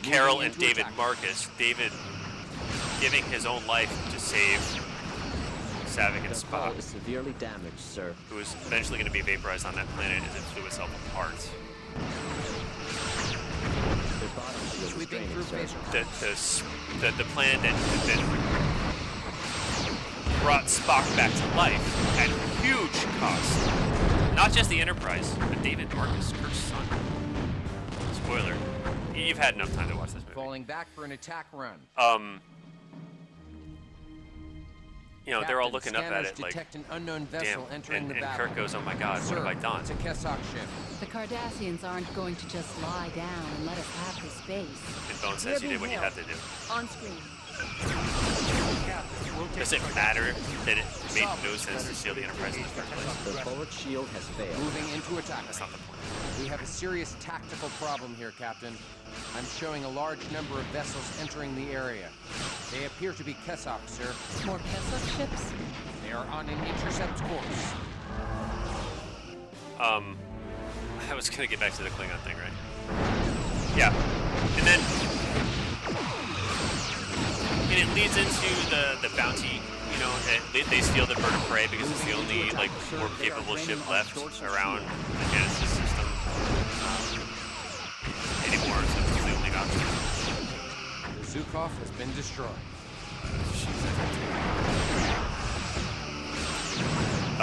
Carol
Moving
and
into
David
attack.
Marcus. David giving his own life to save Savick and
Their
Spock,
hull is severely damaged, sir.
who is eventually going to be vaporized on that planet as it flew itself apart.
Their bottom shield is
sweeping
draining,
through
sir.
phase.
The planet that brought Spock back to life at huge cost. Not just the Enterprise, but David Marcus, Kirk's son. Spoiler. You've had enough time to watch this movie.
falling back for an attack run.
You know, they're all
Captain,
looking up at
scanners
it like,
detect an unknown
damn.
vessel entering
And
the battle.
Kirk goes, oh my god,
Sir,
what have I done?
it's a Kessok ship.
The Cardassians aren't going to just lie down and let us have this base.
And Bone says you did what you had to do.
On screen.
Captain, we'll take
Does it
the
matter
Cardassians.
that it made no
Salvage
sense to
better
steal the Enterprise in the first place?
The forward shield has failed.
Moving into attack.
That's not the point.
We have a serious tactical problem here, Captain. I'm showing a large number of vessels entering the area. They appear to be Kessok, sir.
More Kessok ships?
They are on an intercept course.
I was gonna get back to the Klingon thing, right? Yeah. And then it leads into the bounty, you know, they steal the bird of prey because it's the only like more capable ship left around the Genesis system anymore, so it's the only option.
The Zukov has been destroyed.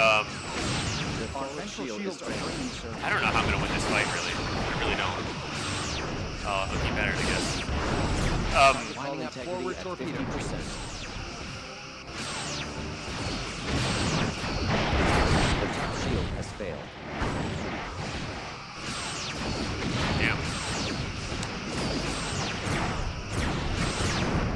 The forward shield is drained.
I don't know how I'm gonna win this fight, really. I really don't. It'll be better, I guess.
Hull
Lining up
integrity
forward
at
torpedo.
50%. The top shield has failed.
Damn.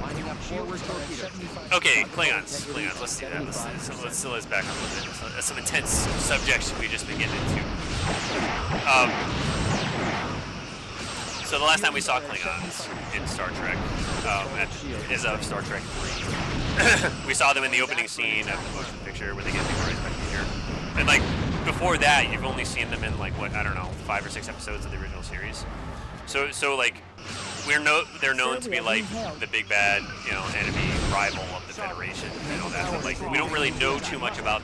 Lining up forward torpedo.
Okay, Klingons. Let's do that. Let's back up a little bit. That's some intense subjects we just been getting into. So the last time we saw Klingons in Star Trek, is of Star Trek 3, we saw them in the opening scene of the motion picture where they get vaporized by meteor. And like before that, you've only seen them in like what, I don't know, 5 or 6 episodes of the original series. So like they're known to be like the big bad, you know, enemy rival of the Federation and all that. But like we don't really know too much about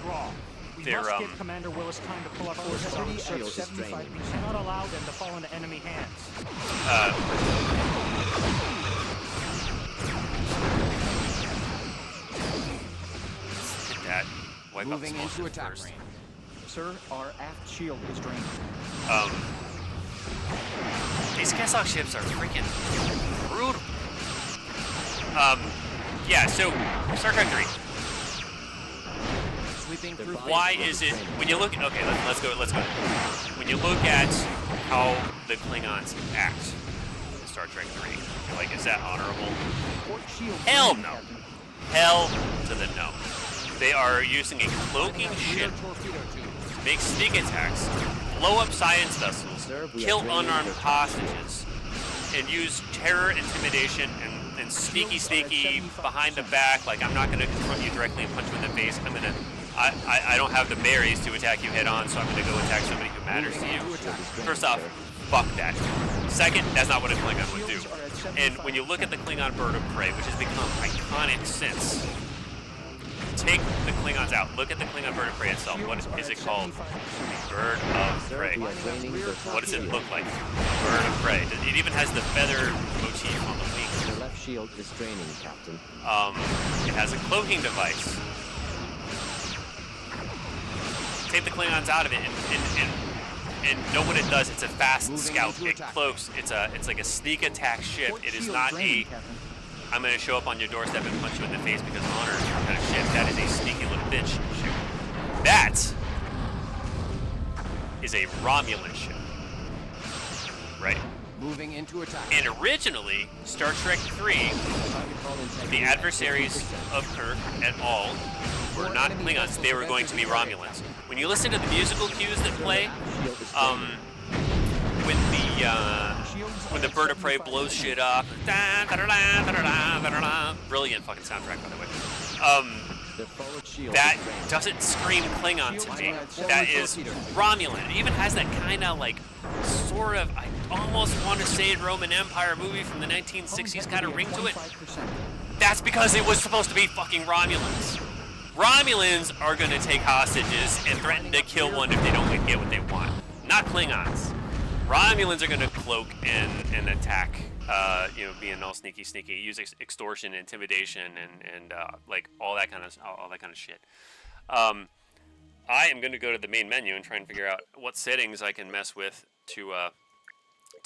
their
Must give Commander Willis time to pull up forces on the
shield is
surface.
draining.
We cannot allow them to fall into enemy hands.
Hit that. Wipe out
Moving
the
into
small ship
attack
first.
range.
Sir, our aft shield is drained.
These Kessok ships are freaking brutal. Yeah, so Star Trek 3.
Sweeping through
Why is it when you look? Okay, let's go. When you look at how the Klingons act in Star Trek 3, you're like, is that honorable?
Port shield
Hell
drained,
no.
Captain.
Hell to the no. They are using a cloaking ship
torpedo tube.
to make sneak attacks, blow up science vessels,
Sir, we are
kill
draining
unarmed
your
hostages, and use terror, intimidation, and sneaky behind the back. Like, I'm not going to confront you directly and punch you in the face. I don't have the berries to attack you head on, so I'm going to go attack somebody who matters to you. First off, fuck that. Second, that's not what a Klingon would do. And when you look at the Klingon bird of prey, which has become iconic since, take the Klingons out. Look at the Klingon bird of prey itself. What is it called? Bird of
Sir,
prey.
we are draining their top
What does it
shield.
look like? Bird of prey. It even has the feather motif on the wings.
The left shield is draining, Captain.
It has a cloaking device. Take the Klingons out of it and and know what it does. It's a fast scout. It cloaks. It's like a sneak attack ship. It is not a. I'm gonna show up on your doorstep and punch you in the face because honor kind of ship. That is a sneaky little bitch ship. That is a Romulan ship. Right.
Moving into attack.
And originally, Star Trek 3, the adversaries of Kirk at all were not Klingons. They were going to be Romulans. When you listen to the musical cues that play, when the bird of prey blows shit up, brilliant fucking soundtrack, by the way. That doesn't scream Klingon to me. That is Romulan. It even has that kind of like, sort of, I almost want to say Roman Empire movie from the 1960s kind of ring to it. That's because it was supposed to be fucking Romulans. Romulans are going to take hostages and threaten to kill one if they don't get what they want. Not Klingons. Romulans are going to cloak and attack. Being all sneaky, use extortion, intimidation, and like all that kind of shit. I am going to go to the main menu and try and figure out what settings I can mess with to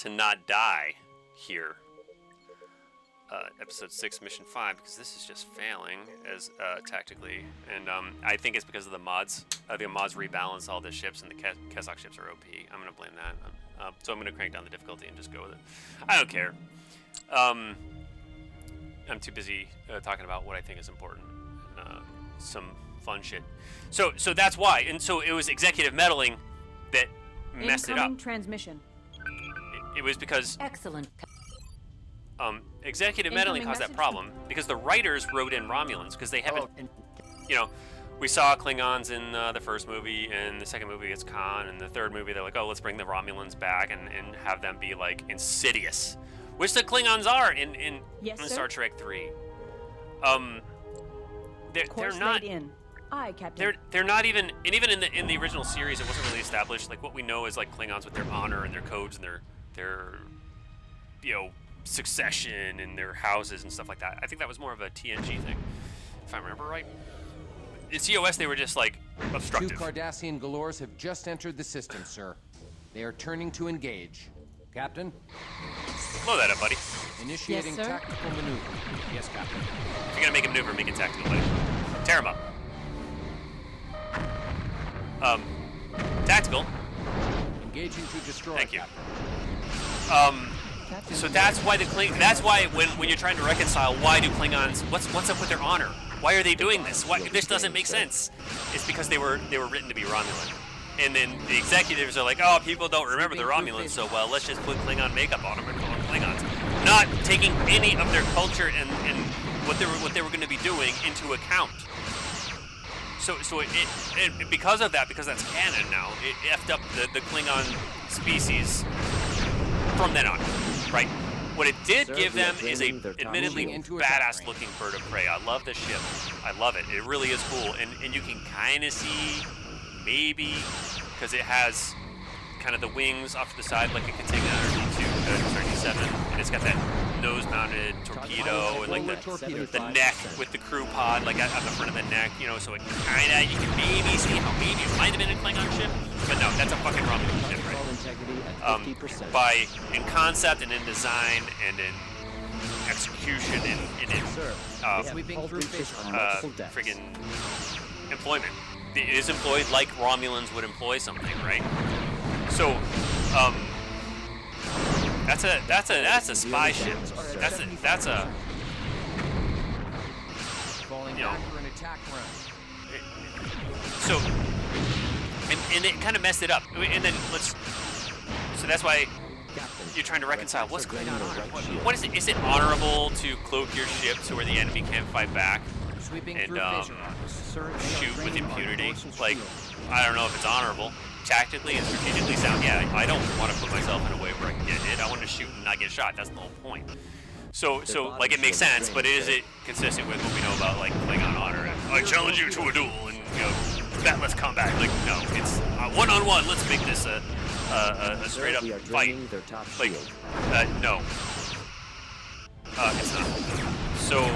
not die here. Episode 6, Mission 5, because this is just failing as tactically, and I think it's because of the mods. The mods rebalance all the ships, and the Kessok ships are OP. I'm going to blame that. So I'm going to crank down the difficulty and just go with it. I don't care. I'm too busy talking about what I think is important. Some fun shit. So that's why. And so it was executive meddling that messed it up.
Transmission.
It was because
Excellent.
Executive meddling caused that problem because the writers wrote in Romulans because they haven't, we saw Klingons in the first movie, and the second movie it's Khan, and the third movie they're like, oh, let's bring the Romulans back and have them be like insidious, which the Klingons are in Star Trek 3. They're not.
Aye, Captain.
They're not even, and even in the original series, it wasn't really established. Like what we know is like Klingons with their honor and their codes and their succession and their houses and stuff like that. I think that was more of a TNG thing, if I remember right. In COS, they were just like obstructive.
2 Cardassian Galores have just entered the system, sir. They are turning to engage. Captain?
Blow that up, buddy.
Initiating tactical maneuver. Yes, Captain.
If you're gonna make a maneuver, make it tactical, buddy. Tear him up. Tactical.
Engaging to destroy.
Thank you. So that's why that's why when you're trying to reconcile, why do Klingons? What's up with their honor? Why are they doing this? Why this doesn't make sense? It's because they were written to be Romulan, and then the executives are like, oh, people don't remember the Romulans so well. Let's just put Klingon makeup on them and call them Klingons, not taking any of their culture and what they were going to be doing into account. So it because of that, because that's canon now, it effed up the Klingon species from then on, right? What it did give them is a admittedly badass looking bird of prey. I love this ship. I love it. It really is cool. And you can kind of see, maybe, because it has kind of the wings off to the side like a Katigna or D7. And it's got that nose-mounted torpedo and like the neck with the crew pod like at the front of the neck, so it kind of, you can maybe see how maybe it might have been a Klingon ship. But no, that's a fucking Romulan ship, right? In concept and in design and in execution and in friggin' employment. It is employed like Romulans would employ something, right? So, that's a spy ship. That's a
falling back for an attack run.
So, and it kind of messed it up. And then so that's why you're trying to reconcile what's going on. What is it? Is it honorable to cloak your ship to where the enemy can't fight back and shoot with impunity? Like, I don't know if it's honorable. Tactically and strategically sound, yeah, I don't want to put myself in a way where I can get hit. I want to shoot and not get shot. That's the whole point. So like, it makes sense, but is it consistent with what we know about, like, Klingon honor? And, I challenge you to a duel, and, let's combat. Like, no, it's one-on-one. Let's make this a straight-up fight. Like, no. It's not. So,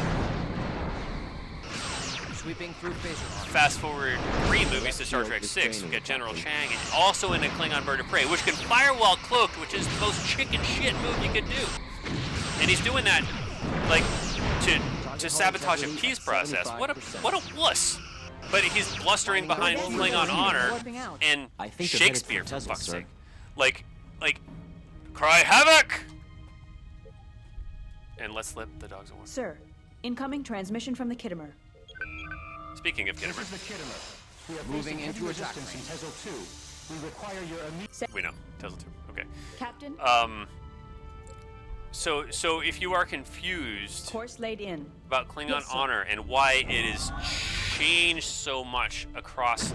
Sweeping through phaser armor.
Fast forward 3 movies to Star Trek 6, we get General Chang, and also in a Klingon bird of prey, which can fire while cloaked, which is the most chicken shit move you could do. And he's doing that, like, to sabotage a peace process. What a wuss. But he's blustering behind Klingon honor and Shakespeare, for fuck's sake. Like, cry havoc! And let's let the dogs away.
Sir, incoming transmission from the Kittimer.
Speaking of Kittimer.
This is the Kittimer. We are
Moving into attack
resistance in Tezel 2. We require your immediate...
We know. Tezel 2. Okay.
Captain?
So if you are confused
Course laid in.
about Klingon
Yes, sir.
honor and why it is changed so much across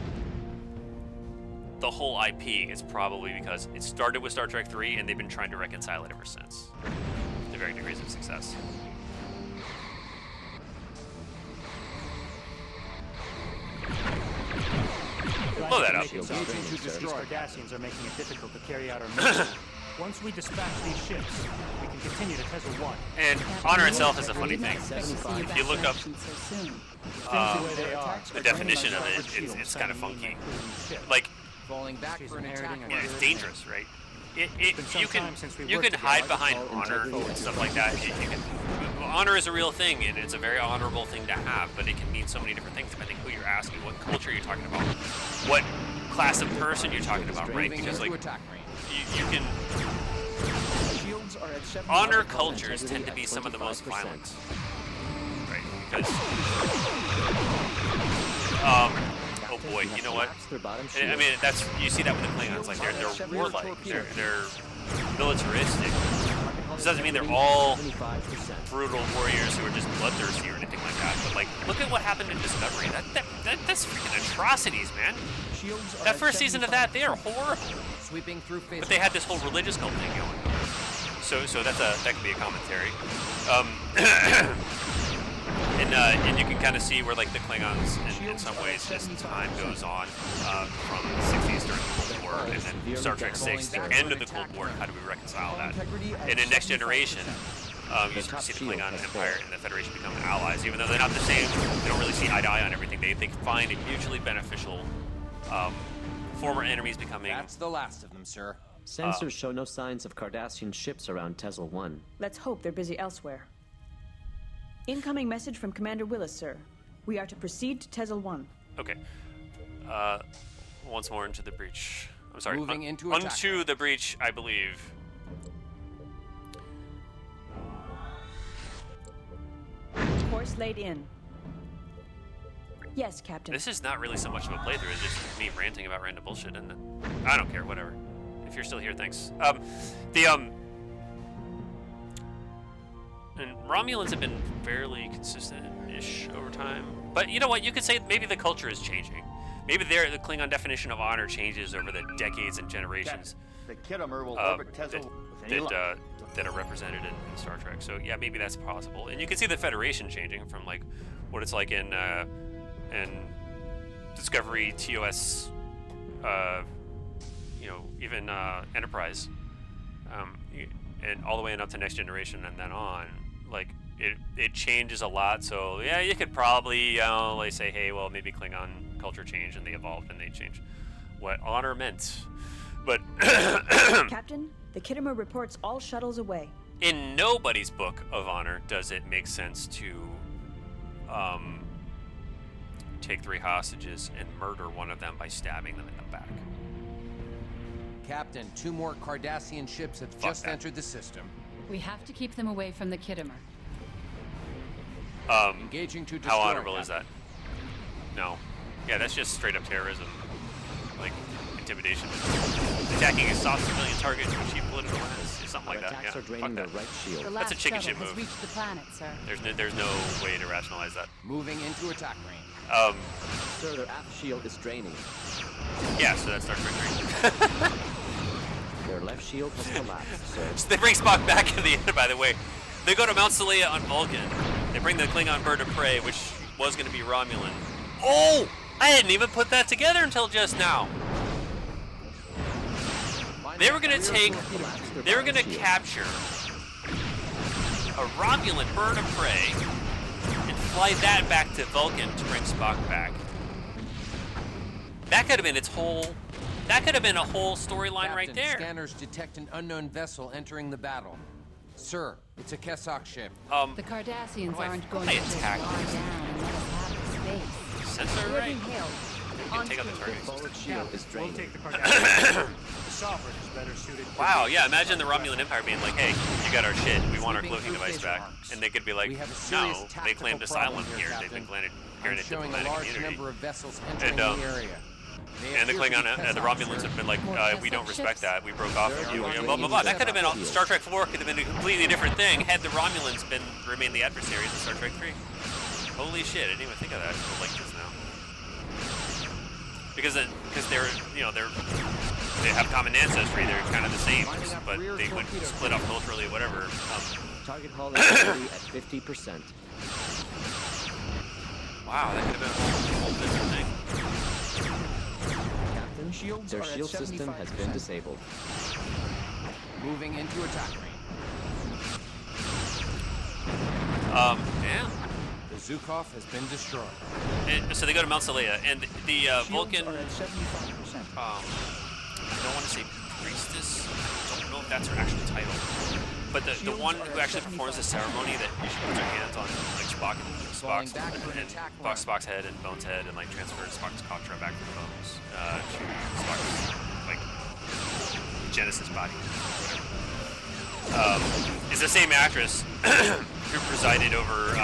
the whole IP, it's probably because it started with Star Trek 3 and they've been trying to reconcile it ever since. To varying degrees of success. Blow that up.
These Cardassians are making it difficult to carry out our mission. Once we dispatch these ships, we can continue to Tezel 1.
And honor itself is a funny thing. If you look up the definition of it, it's kind of funky. Like,
Falling back for an attack.
it's dangerous, right? You can hide behind honor and stuff like that. Honor is a real thing, and it's a very honorable thing to have, but it can mean so many different things depending who you're asking, what culture you're talking about, what class of person you're talking about, right? Because like you can honor cultures tend to be some of the most violent, right? Because oh boy, you know what? I mean, you see that with the Klingons. Like they're warlike, they're militaristic. This doesn't mean they're all brutal warriors who are just bloodthirsty or anything like that. But like, look at what happened in Discovery. That's freaking atrocities, man. That first season of that, they are horrible.
Sweeping through phase.
But they had this whole religious cult thing going. So that could be a commentary. And you can kind of see where like the Klingons, in some ways, as time goes on, from the 60s during the Cold War, and then Star Trek 6, the end of the Cold War, how do we reconcile that? And in Next Generation, you see the Klingon Empire and the Federation become allies, even though they're not the same. They don't really see eye to eye on everything. They find it mutually beneficial. Former enemies becoming.
That's the last of them, sir.
Sensors show no signs of Cardassian ships around Tezel 1.
Let's hope they're busy elsewhere. Incoming message from Commander Willis, sir. We are to proceed to Tezel 1.
Okay. Once more into the breach. I'm sorry.
Moving into
the breach, I believe.
Course laid in. Yes, Captain.
This is not really so much of a playthrough. It's just me ranting about random bullshit, and I don't care. Whatever. If you're still here, thanks. And Romulans have been fairly consistent-ish over time. But you know what? You could say maybe the culture is changing. Maybe the Klingon definition of honor changes over the decades and generations.
The Kittimer will orbit Tezel with any luck.
That are represented in Star Trek. So yeah, maybe that's possible. And you can see the Federation changing from like what it's like in Discovery, TOS, even Enterprise, and all the way up to Next Generation and then on. Like it changes a lot. So yeah, you could probably like say, hey, well maybe Klingon culture changed and they evolved and they changed what honor meant. But
Captain, the Kittimer reports all shuttles away.
In nobody's book of honor does it make sense to take 3 hostages and murder one of them by stabbing them in the back.
Captain, 2 more Cardassian ships have just entered the system.
We have to keep them away from the Kittimer.
Engaging to destroy.
How honorable is that? No. Yeah, that's just straight up terrorism. Like intimidation. Attacking a soft civilian target to achieve political ends or something like that. Yeah. Fuck that.
Right shield.
That's a chicken shit
Has
move.
reached the planet, sir.
There's no way to rationalize that.
Moving into attack range.
Sir, their aft shield is draining.
Yeah, so that's Star Trek 3.
Their left shield has collapsed, sir.
So they bring Spock back in the end, by the way. They go to Mount Seleia on Vulcan. They bring the Klingon bird of prey, which was going to be Romulan. Oh! I hadn't even put that together until just now. They were going to capture a Romulan bird of prey and fly that back to Vulcan to bring Spock back. That could have been its whole. That could have been a whole storyline right there.
Scanners detect an unknown vessel entering the battle. Sir, it's a Kessok ship.
The Cardassians aren't going to just lie down and let us have the space.
Sensor, right?
Being hailed.
You can take out the target.
Forward shield is
We'll
draining.
take the Cardassians. The Sovereign is better suited.
Wow, yeah, imagine the Romulan Empire being like, hey, you got our shit, we want our cloaking device back. And they could be like, no, they claimed asylum here, they've been granted diplomatic immunity.
Number of vessels entering the area.
And the Klingon and the Romulans have been like, we don't respect that, we broke off with you, blah, blah, blah. That could have been, Star Trek 4 could have been a completely different thing had the Romulans remained the adversaries of Star Trek 3. Holy shit, I didn't even think of that until like this now. Because they're, they have common ancestry, they're kind of the same, but they would split up culturally, whatever.
Target hull integrity at 50%.
Wow, that could have been a whole different thing.
Captain, their shield system has been disabled.
Moving into attack range.
Yeah.
The Zukov has been destroyed.
And, so they go to Mount Salea, and the Vulcan.
Are at 75%.
I don't want to say priestess. I don't know if that's her actual title. But the one who actually performs the ceremony that usually puts her hands on like Spock's head and Bones' head and like transfers Spock's Katra back to Bones to Spock's like Genesis body. Is the same actress who presided over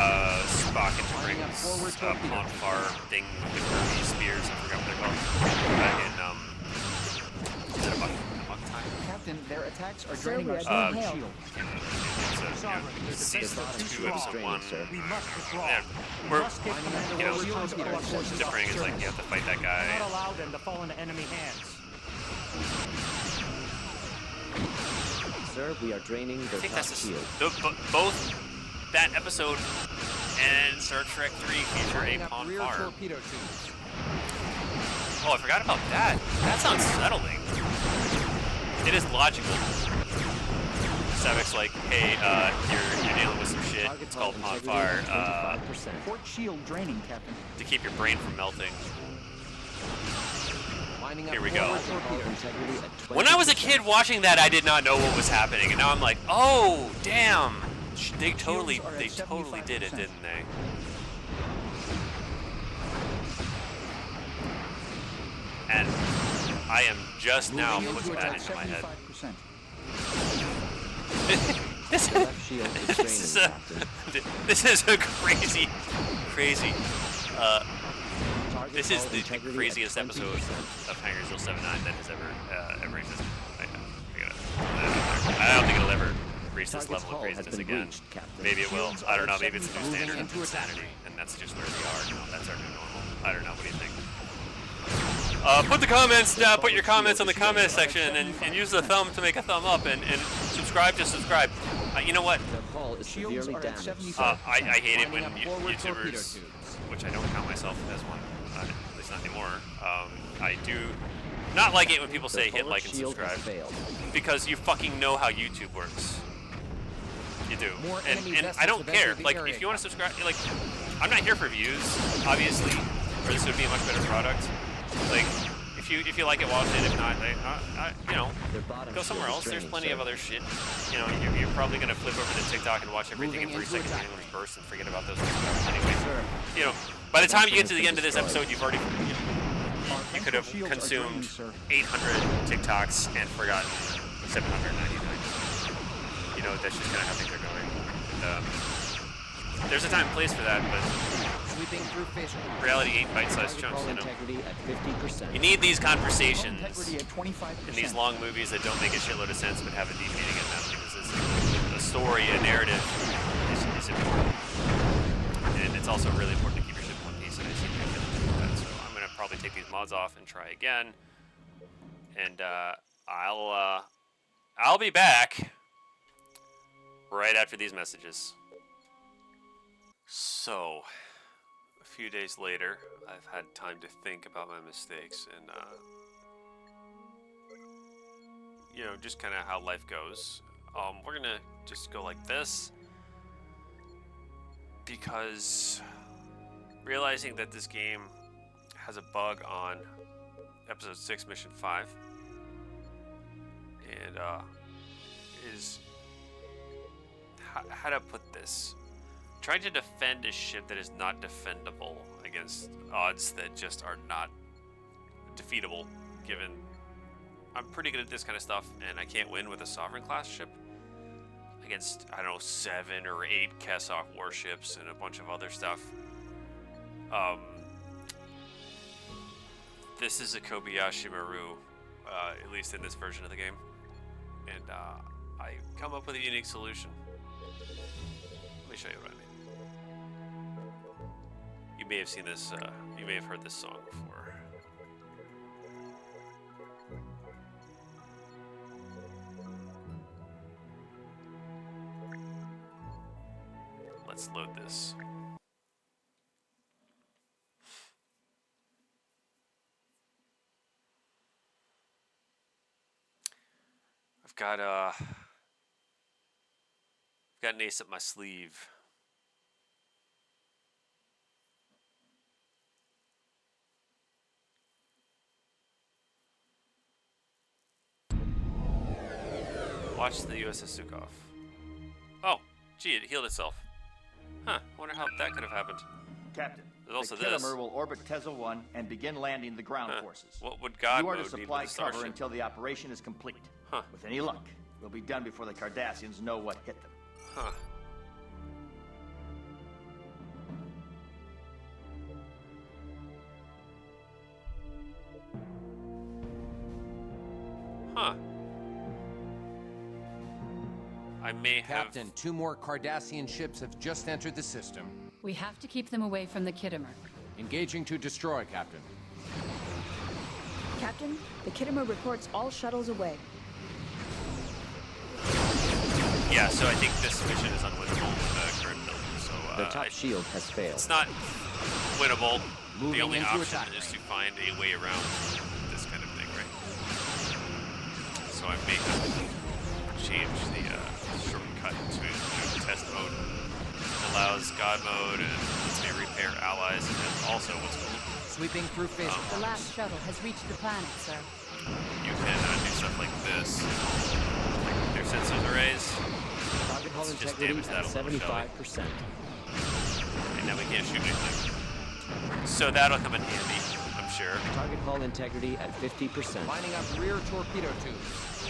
Spock and Turing's Ponfar thing with the Kirby spears. I forgot what they're called. Is it a Muck time?
Captain, their attacks are draining our
Sir,
shield.
It's season 2, episode 1.
We must withdraw.
Yeah,
We
we're,
must get Commander
you know,
Willis to our forces
differing
off
is like you have to fight that guy.
Do not allow them to fall into enemy hands.
Sir, we are draining
I
their
think
top
that's
shield.
both that episode and Star Trek 3 feature a Ponfar.
Torpedo tubes.
Oh, I forgot about that. That sounds settling. It is logical. Savic's like, hey, you're dealing with some shit. It's called Ponfar.
Port shield draining, Captain.
To keep your brain from melting. Here we go. When I was a kid watching that, I did not know what was happening, and now I'm like, oh, damn. They totally did it, didn't they? And I am just now putting that into my head. This is a crazy. This is the craziest episode of Hangar Zilch79 that has ever existed. I don't think it'll ever reach this level of craziness again. Maybe it will. I don't know. Maybe it's a new standard of insanity, and that's just where we are. No, that's our new normal. I don't know. What do you think? Put your comments on the comment section, and use the thumb to make a thumb up, and subscribe to subscribe. You know what? I hate it when YouTubers, which I don't count myself as one, at least not anymore. I do not like it when people say hit like and subscribe, because you fucking know how YouTube works. You do, and I don't care. Like, if you want to subscribe, like, I'm not here for views, obviously, or this would be a much better product. Like, if you like it, watch it. If not, you know, go somewhere else. There's plenty of other shit. You know, you're probably gonna flip over to TikTok and watch everything in 3 seconds in English bursts and forget about those things. Anyway, you know, by the time you get to the end of this episode, you've already, you could have consumed 800 TikToks and forgotten 799. You know, that's just kind of how things are going. And, there's a time and place for that, but reality ain't bite-sized chunks, you know? You need these conversations in these long movies that don't make a shitload of sense but have a deep meaning in them, because a story, a narrative is important. And it's also really important to keep your ship in one piece, and I see you can do that. So I'm going to probably take these mods off and try again. And I'll be back right after these messages. So, a few days later, I've had time to think about my mistakes and, you know, just kind of how life goes. We're gonna just go like this, because realizing that this game has a bug on episode 6, mission 5, and is how to put this? Trying to defend a ship that is not defendable against odds that just are not defeatable, given I'm pretty good at this kind of stuff, and I can't win with a Sovereign class ship against, I don't know, 7 or 8 Kessok warships and a bunch of other stuff. This is a Kobayashi Maru, at least in this version of the game, and I come up with a unique solution. Let me show you what I mean. You may have seen this, you may have heard this song before. Let's load this. I've got an ace up my sleeve. Watch the USS Sovereign. Oh, gee, it healed itself. Huh, I wonder how that could have happened.
Captain,
there's also
the Kittimer will orbit Tesla 1 and begin landing the ground forces.
What would God
You are
mode
to
need
supply
with the
cover
starship?
until the operation is complete.
Huh.
With any luck, we'll be done before the Cardassians know what hit them.
Huh. Huh. I may have...
Captain, 2 more Cardassian ships have just entered the system.
We have to keep them away from the Kittimer.
Engaging to destroy, Captain.
Captain, the Kittimer reports all shuttles away.
Yeah, so I think this mission is unwinnable with the current build. So
The top shield has failed.
It's not winnable.
Moving
the only
into
option
attack
is to find a way around this kind of thing, right? So I may have to change the shortcut to test mode. It allows God mode and lets me repair allies, and also what's cool.
Sweeping through phase.
The last shuttle has reached the planet, sir.
You can do stuff like this. Like their sensors arrays.
Target hull
Let's just
integrity
damage that
at
a little, shall
75%.
And now we can't shoot anything. So that'll come in handy, I'm sure.
Target hull integrity at 50%.
Lining up rear torpedo tubes.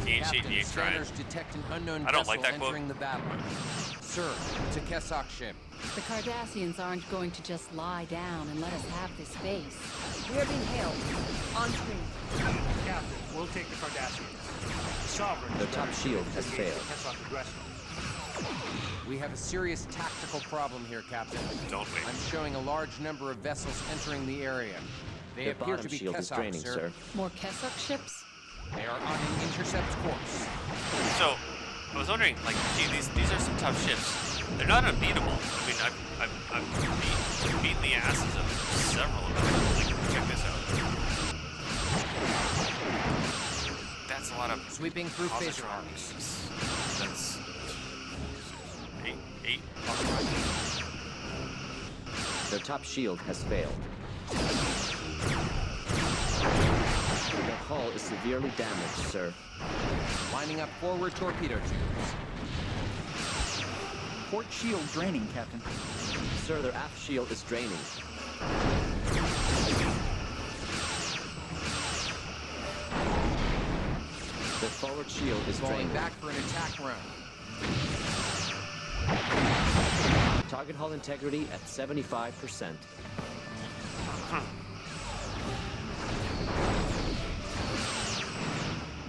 Captain, scanners detect an unknown
I don't
vessel
like that quote.
entering the battle. Sir, it's a Kessok ship.
The Cardassians aren't going to just lie down and let us have this base.
We are being hailed. On screen.
Captain, we'll take the Cardassians. The Sovereign.
The top shield has failed.
Kessok aggression.
We have a serious tactical problem here, Captain.
Don't we?
I'm showing a large number of vessels entering the area. They
The
appear
bottom
to be
shield is
Kessok,
draining, sir.
More Kessok ships?
They are on an intercept course.
So, I was wondering, like, gee, these are some tough ships. They're not unbeatable. I mean, I've beaten the asses of several of them. Like, check this out. That's a lot of
sweeping through phaser
armies. That's 8.
Their top shield has failed. The hull is severely damaged, sir.
Lining up forward torpedo tubes.
Port shield draining, Captain.
Sir, their aft shield is draining. Their forward shield is
Falling
draining.
back for an attack run.
Target hull integrity at 75%.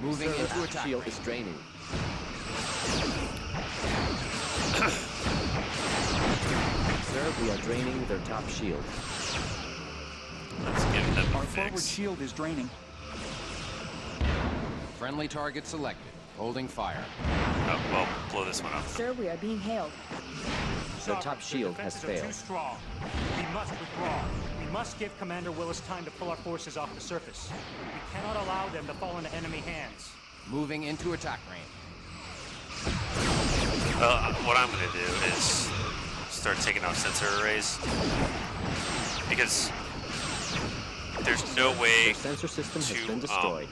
Moving
Sir,
into
their
attack.
shield is draining. Sir, we are draining their top shield.
Let's give them a
Our forward
fix.
shield is draining.
Friendly target selected. Holding fire.
Oh, well, blow this one up.
Sir, we are being hailed.
Their top shield has
defenses are
failed.
too strong. We must withdraw. We must give Commander Willis time to pull our forces off the surface. We cannot allow them to fall into enemy hands.
Moving into attack range.
What I'm going to do is start taking out sensor arrays because there's no way
the sensor system has been destroyed.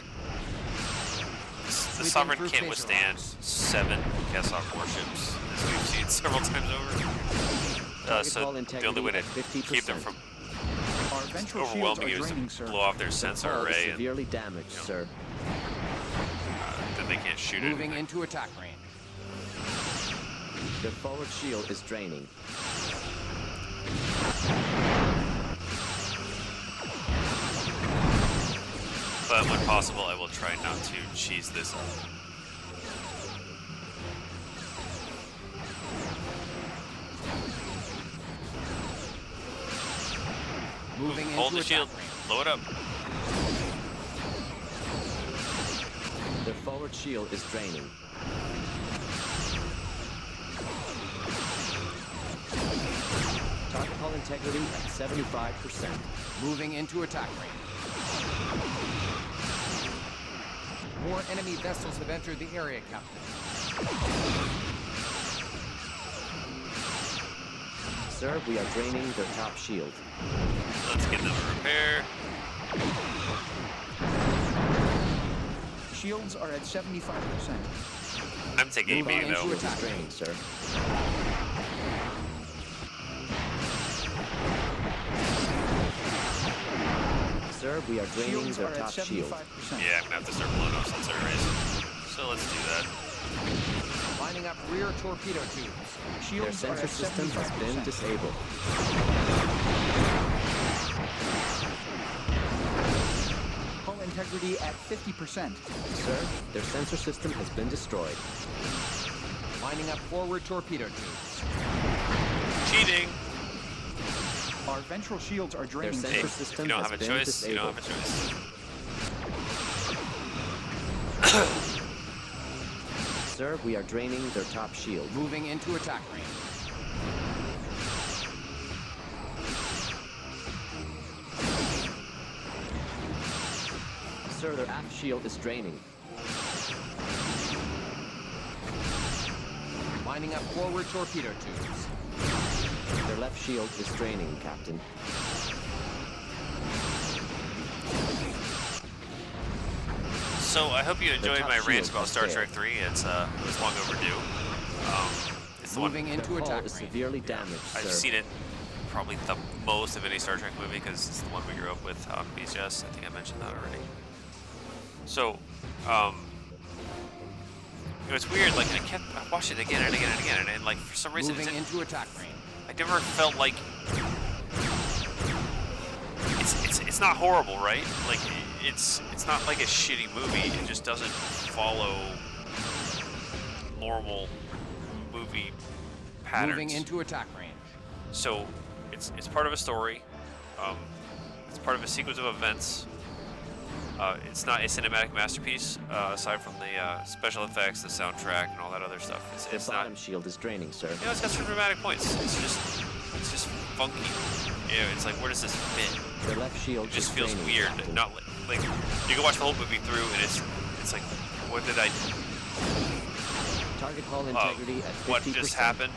The Sovereign can't withstand 7 Kessok warships, as we've seen several times over. So the only way to keep them from overwhelming you is to blow off their sensor array.
Severely damaged, sir.
Then they can't shoot it.
Moving into attack range.
Their forward shield is draining.
But when possible, I will try not to cheese this up.
Moving
Hold
into
the shield.
range.
Blow it up.
Their forward shield is draining. Target hull integrity at 75%.
Moving into attack range. More enemy vessels have entered the area, Captain.
Sir, we are draining their top shield.
Let's get them a repair.
Shields are at 75%.
I'm taking a beating though.
Shield is draining, sir. Sir, we are draining
Shields
their
are
top
at 75%.
shield.
Yeah, I'm gonna have to start blowing off sensor arrays. So let's do that.
Lining up rear torpedo tubes.
Their
Shields are
sensor
at
system has been
75%.
disabled.
Hull integrity at 50%.
Sir, their sensor system has been destroyed.
Lining up forward torpedo tubes.
Cheating.
Our ventral shields are
Their
draining.
sensor
If
system
you don't
has
have a
been
choice, you don't
disabled.
have a choice.
Sir, we are draining their top shield.
Moving into attack range.
Sir, their aft shield is draining.
Lining up forward torpedo tubes.
Their left shield is draining, Captain.
So I hope you enjoyed
top
my
shield
rant about
has
Star
failed.
Trek 3. It was long overdue. It's the one
Moving into
Their hull
attack
is
range.
severely damaged,
I've
sir.
seen it probably the most of any Star Trek movie because it's the one we grew up with on VHS. I think I mentioned that already. So, it was weird. Like I watched it again and again and again, and like for some reason,
Moving into attack range.
I never felt like it's not horrible, right? Like it's not like a shitty movie. It just doesn't follow normal movie patterns.
Moving into attack range.
So it's part of a story. It's part of a sequence of events. It's not a cinematic masterpiece aside from the special effects, the soundtrack, and all that other stuff. It's
The
not.
bottom shield is draining, sir.
You know, it's got some dramatic points. It's just funky. You know, it's like, where does this fit?
Their left shield
It just
is
feels
draining,
weird.
Captain.
Not like you can watch the whole movie through, and it's like, what did I?
Target hull integrity at 50%.
What just happened?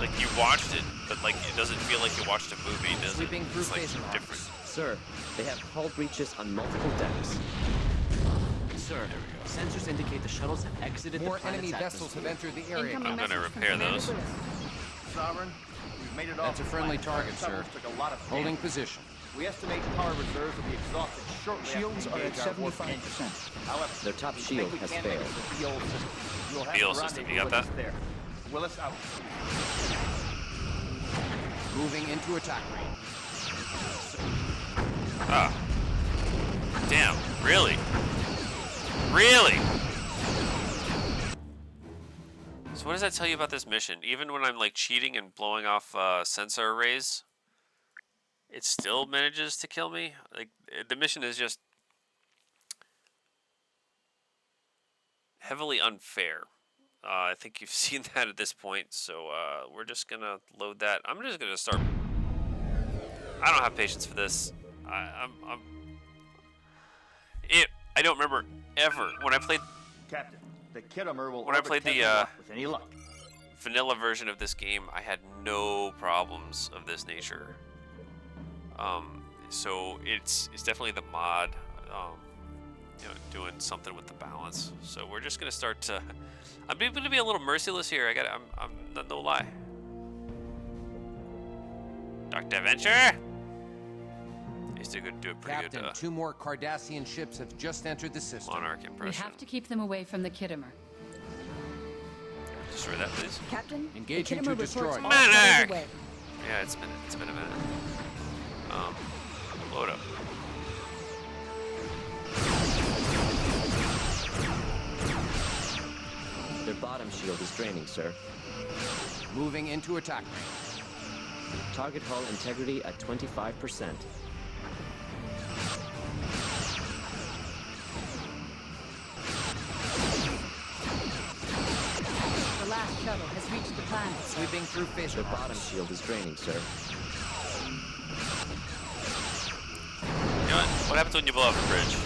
Like you watched it, but like it doesn't feel like you watched a movie, does it?
Sweeping through
It's like
phase arms.
different.
Sir, they have hull breaches on multiple decks.
Sir, sensors indicate the shuttles have exited
More
the planet's
enemy vessels have
atmosphere.
entered the area.
Incoming
I'm gonna
message from
repair
Commander
those.
Willis.
Sovereign, we've made it off.
That's a friendly target, sir.
Took a lot of
Holding
damage.
position.
We estimate power reserves will be exhausted shortly
Shields
after we
are at
engage our warp
75%.
engines. However,
Their top
we
shield
think we
has
can
failed.
make it to the old system. You'll have
The old
to
system, you
rendezvous
got
with us
that?
there. Willis out.
Moving into attack range.
Ah. Damn. Really? Really? So what does that tell you about this mission? Even when I'm like cheating and blowing off sensor arrays, it still manages to kill me? Like the mission is just heavily unfair. I think you've seen that at this point, so we're just gonna load that. I'm just gonna start. I don't have patience for this. I don't remember ever when I played.
Captain, the Kittimer will
When I played
orbit
the,
Kessok with any luck.
vanilla version of this game, I had no problems of this nature. So it's definitely the mod, you know, doing something with the balance. So we're just gonna start to. I'm gonna be a little merciless here. I'm no lie. Dr. Venture. He's do a pretty
Captain,
good.
2 more Cardassian ships have just entered the system.
Monarch
We
impression.
have to keep them away from the Kittimer.
Destroy that, please.
Captain,
Engaging
the Kittimer
to destroy.
reports all
Monarch!
cleared away.
Yeah, it's been a minute. Load up.
Their bottom shield is draining, sir.
Moving into attack range.
Target hull integrity at 25%.
The last shuttle has reached the planet.
Sweeping through phaser
Their
arms.
bottom shield is draining, sir.
You know what happens when you blow up a bridge?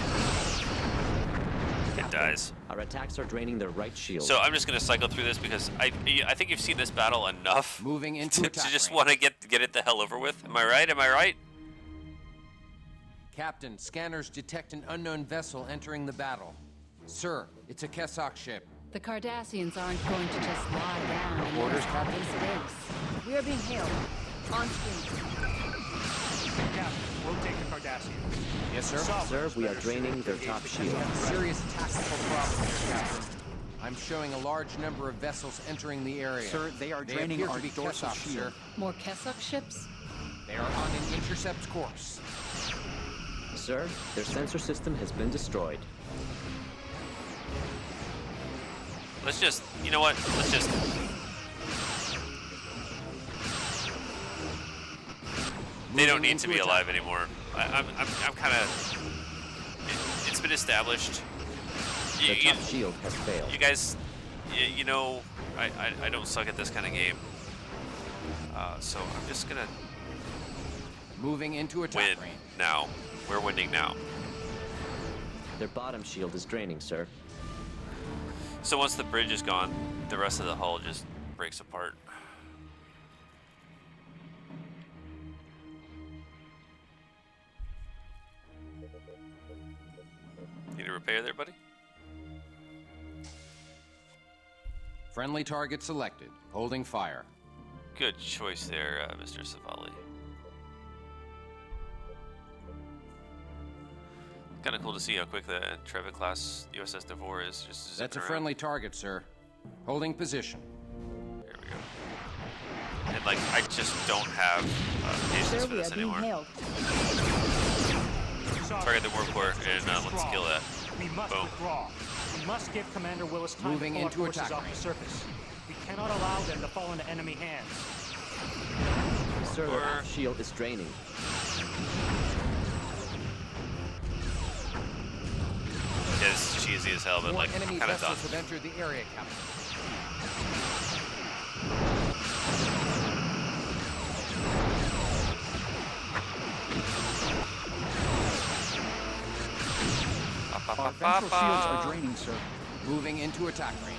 It dies.
Our attacks are draining their right shield.
So I'm just gonna cycle through this because I think you've seen this battle enough
Moving into
to
attack
just
range.
want to get it the hell over with. Am I right? Am I right?
Captain, scanners detect an unknown vessel entering the battle. Sir, it's a Kessok ship.
The Cardassians aren't going to just lie down in
Orders,
their
Captain.
space.
We are being hailed. On screen.
Captain, rotate the Cardassians.
Yes, sir.
Sir, we are draining their top shield.
Serious tactical problem here, Captain. I'm showing a large number of vessels entering the area.
Sir, they are draining
appear
our
to be
dorsal
Kessok,
shield.
sir.
More Kessok ships?
They are on an intercept course.
Sir, their sensor system has been destroyed.
Let's just, you know what? Let's just. They don't need to be alive anymore. I'm kind of. It's been established.
Their top shield has failed.
You guys, you know, I don't suck at this kind of game. So I'm just gonna
Moving into attack
win
range.
now. We're winning now.
Their bottom shield is draining, sir.
So once the bridge is gone, the rest of the hull just breaks apart. Need a repair there, buddy?
Friendly target selected. Holding fire.
Good choice there, Mr. Savali. Kind of cool to see how quick the Trevitt class USS Devore is. Just
That's a
zipping
friendly target, sir. Holding position.
around. There we go. And like, I just don't have patience
Sir,
for
we
this
are being
anymore.
hailed.
Target the warp core and let's kill that.
We must
Boom.
withdraw. We must give Commander Willis time
Moving
to pull
into
our forces
attack
off the
range.
surface. We cannot allow them to fall into enemy hands.
Sir, their aft shield is draining.
Yeah, it's cheesy as hell, but
More
like, I'm
enemy
kind of done.
vessels have entered the area, Captain.
Our ventral shields are draining, sir.
Moving into attack range.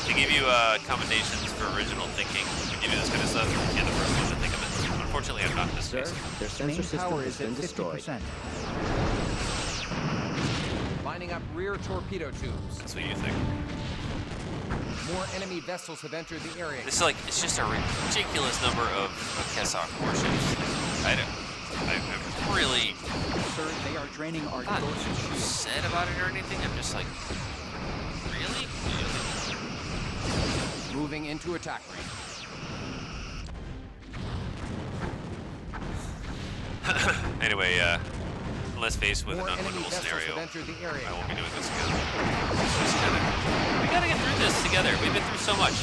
To give you commendations for original thinking, we give you this kind of stuff. You're the first one to think of it. Unfortunately, I'm not in this
Sir,
case.
their sensor
Main
system
power
has
is at
been destroyed.
50%.
Lining up rear torpedo tubes.
That's what you think.
More enemy vessels have entered the area.
This is like, it's just a ridiculous number of Kessok warships. I'm really
Sir, they are draining our
not
dorsal shield.
upset about it or anything. I'm just like, really?
Moving into attack range.
Anyway, unless faced with
More
an
enemy
unwinnable
vessels
scenario,
have entered the area.
I won't be doing this again. We gotta get through this together. We've been through so much.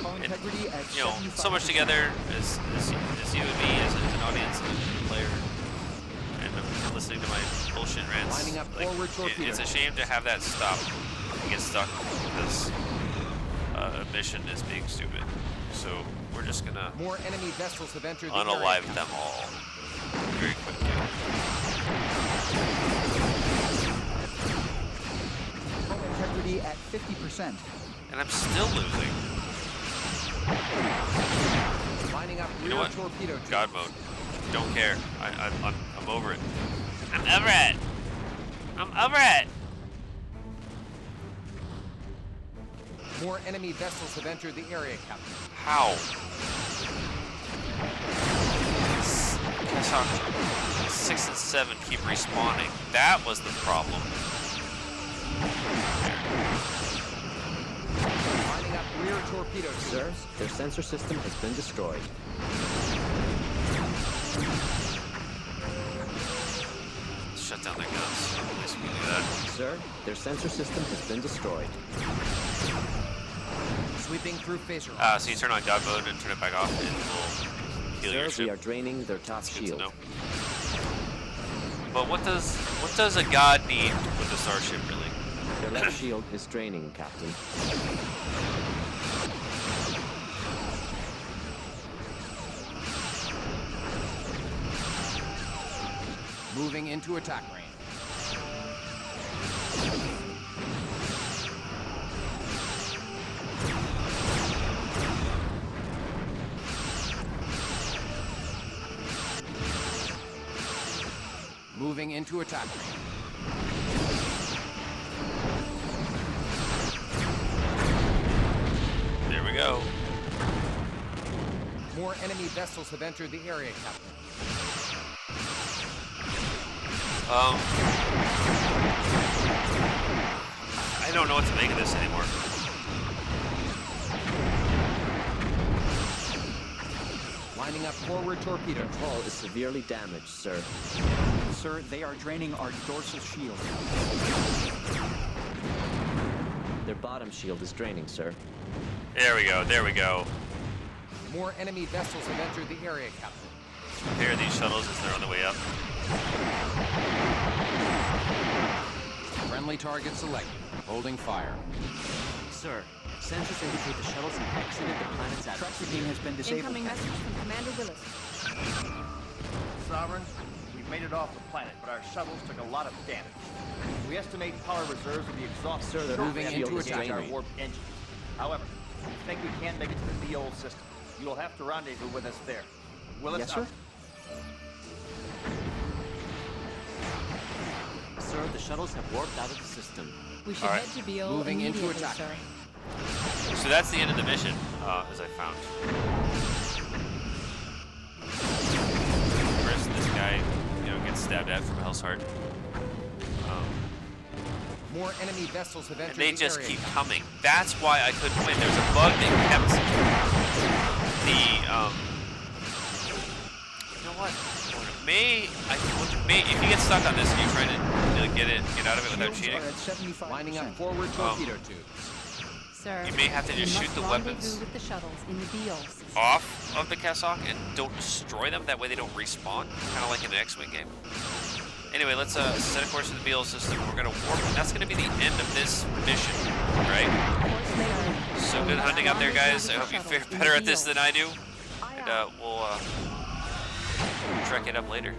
Hull integrity at
You know,
75%.
so much together as you and me, as an audience, and a player, and I'm listening to my bullshit rants.
Lining up
Like,
forward torpedo.
it's a shame to have that stop and get stuck because a mission is being stupid. So we're just gonna
More enemy vessels have entered the area.
unalive
Captain.
them all very quickly.
Hull integrity at 50%. 50%.
And I'm still losing.
Lining up
You know
rear
what?
torpedo tubes.
God mode. Don't care. I'm over it. I'm over it. I'm over it.
More enemy vessels have entered the area, Captain.
How? Kessok 6 and 7 keep respawning. That was the problem.
Lining up rear torpedo tubes.
Sir, their sensor system has been destroyed.
Shut down their guns. At least we can do that.
Sir, their sensor system has been destroyed.
Sweeping through phaser.
So you turn on God mode and turn it back off, and we'll heal your
Sir, we
ship.
are draining their top
Good to
shield.
know. But what does a god need with a starship, really?
Their left shield is draining, Captain.
Moving into attack range. Moving into attack range.
There we go.
More enemy vessels have entered the area, Captain.
I don't know what to make of this anymore.
Lining up forward torpedo.
Their hull is severely damaged, sir.
Sir, they are draining our dorsal shield.
Their bottom shield is draining, sir.
There we go. There we go.
More enemy vessels have entered the area, Captain.
Repair these shuttles as they're on the way up.
Friendly target selected. Holding fire.
Sir, sensors indicate the shuttles have exited the planet's atmosphere.
Tracking has been disabled.
Incoming message from Commander Willis.
Sovereign, we've made it off the planet, but our shuttles took a lot of damage. We estimate power reserves will be exhausted.
Sir, they're
shortly
moving
after
into
we
attack
engage our
range.
warp engines. However, we think we can't make it to the old system. You will have to rendezvous with us there. Willis,
Yes, sir?
Sir, the shuttles have warped out of the system.
We should
All right.
head to BO
Moving into
immediately,
attack
sir.
range.
So that's the end of the mission, as I found. First, this guy, gets stabbed at from Hell's Heart.
More enemy vessels have entered
And they
the
just
area,
keep
Captain.
coming. That's why I couldn't win. There's a bug that kept the, you know what? If you get stuck on this and you're trying to get out of it without
Shields
cheating,
are at 75%.
Lining up forward torpedo tubes.
Sir,
you may have to just
we
shoot the
must
weapons
rendezvous with the shuttles in the BO system.
off of the Kessok and don't destroy them. That way they don't respawn. Kind of like in an X-Wing game. Anyway, let's set a course to the BL system. We're going to warp, and that's going to be the end of this mission, right? So good hunting out there, guys. I hope you fare better at this than I do. And we'll trek it up later.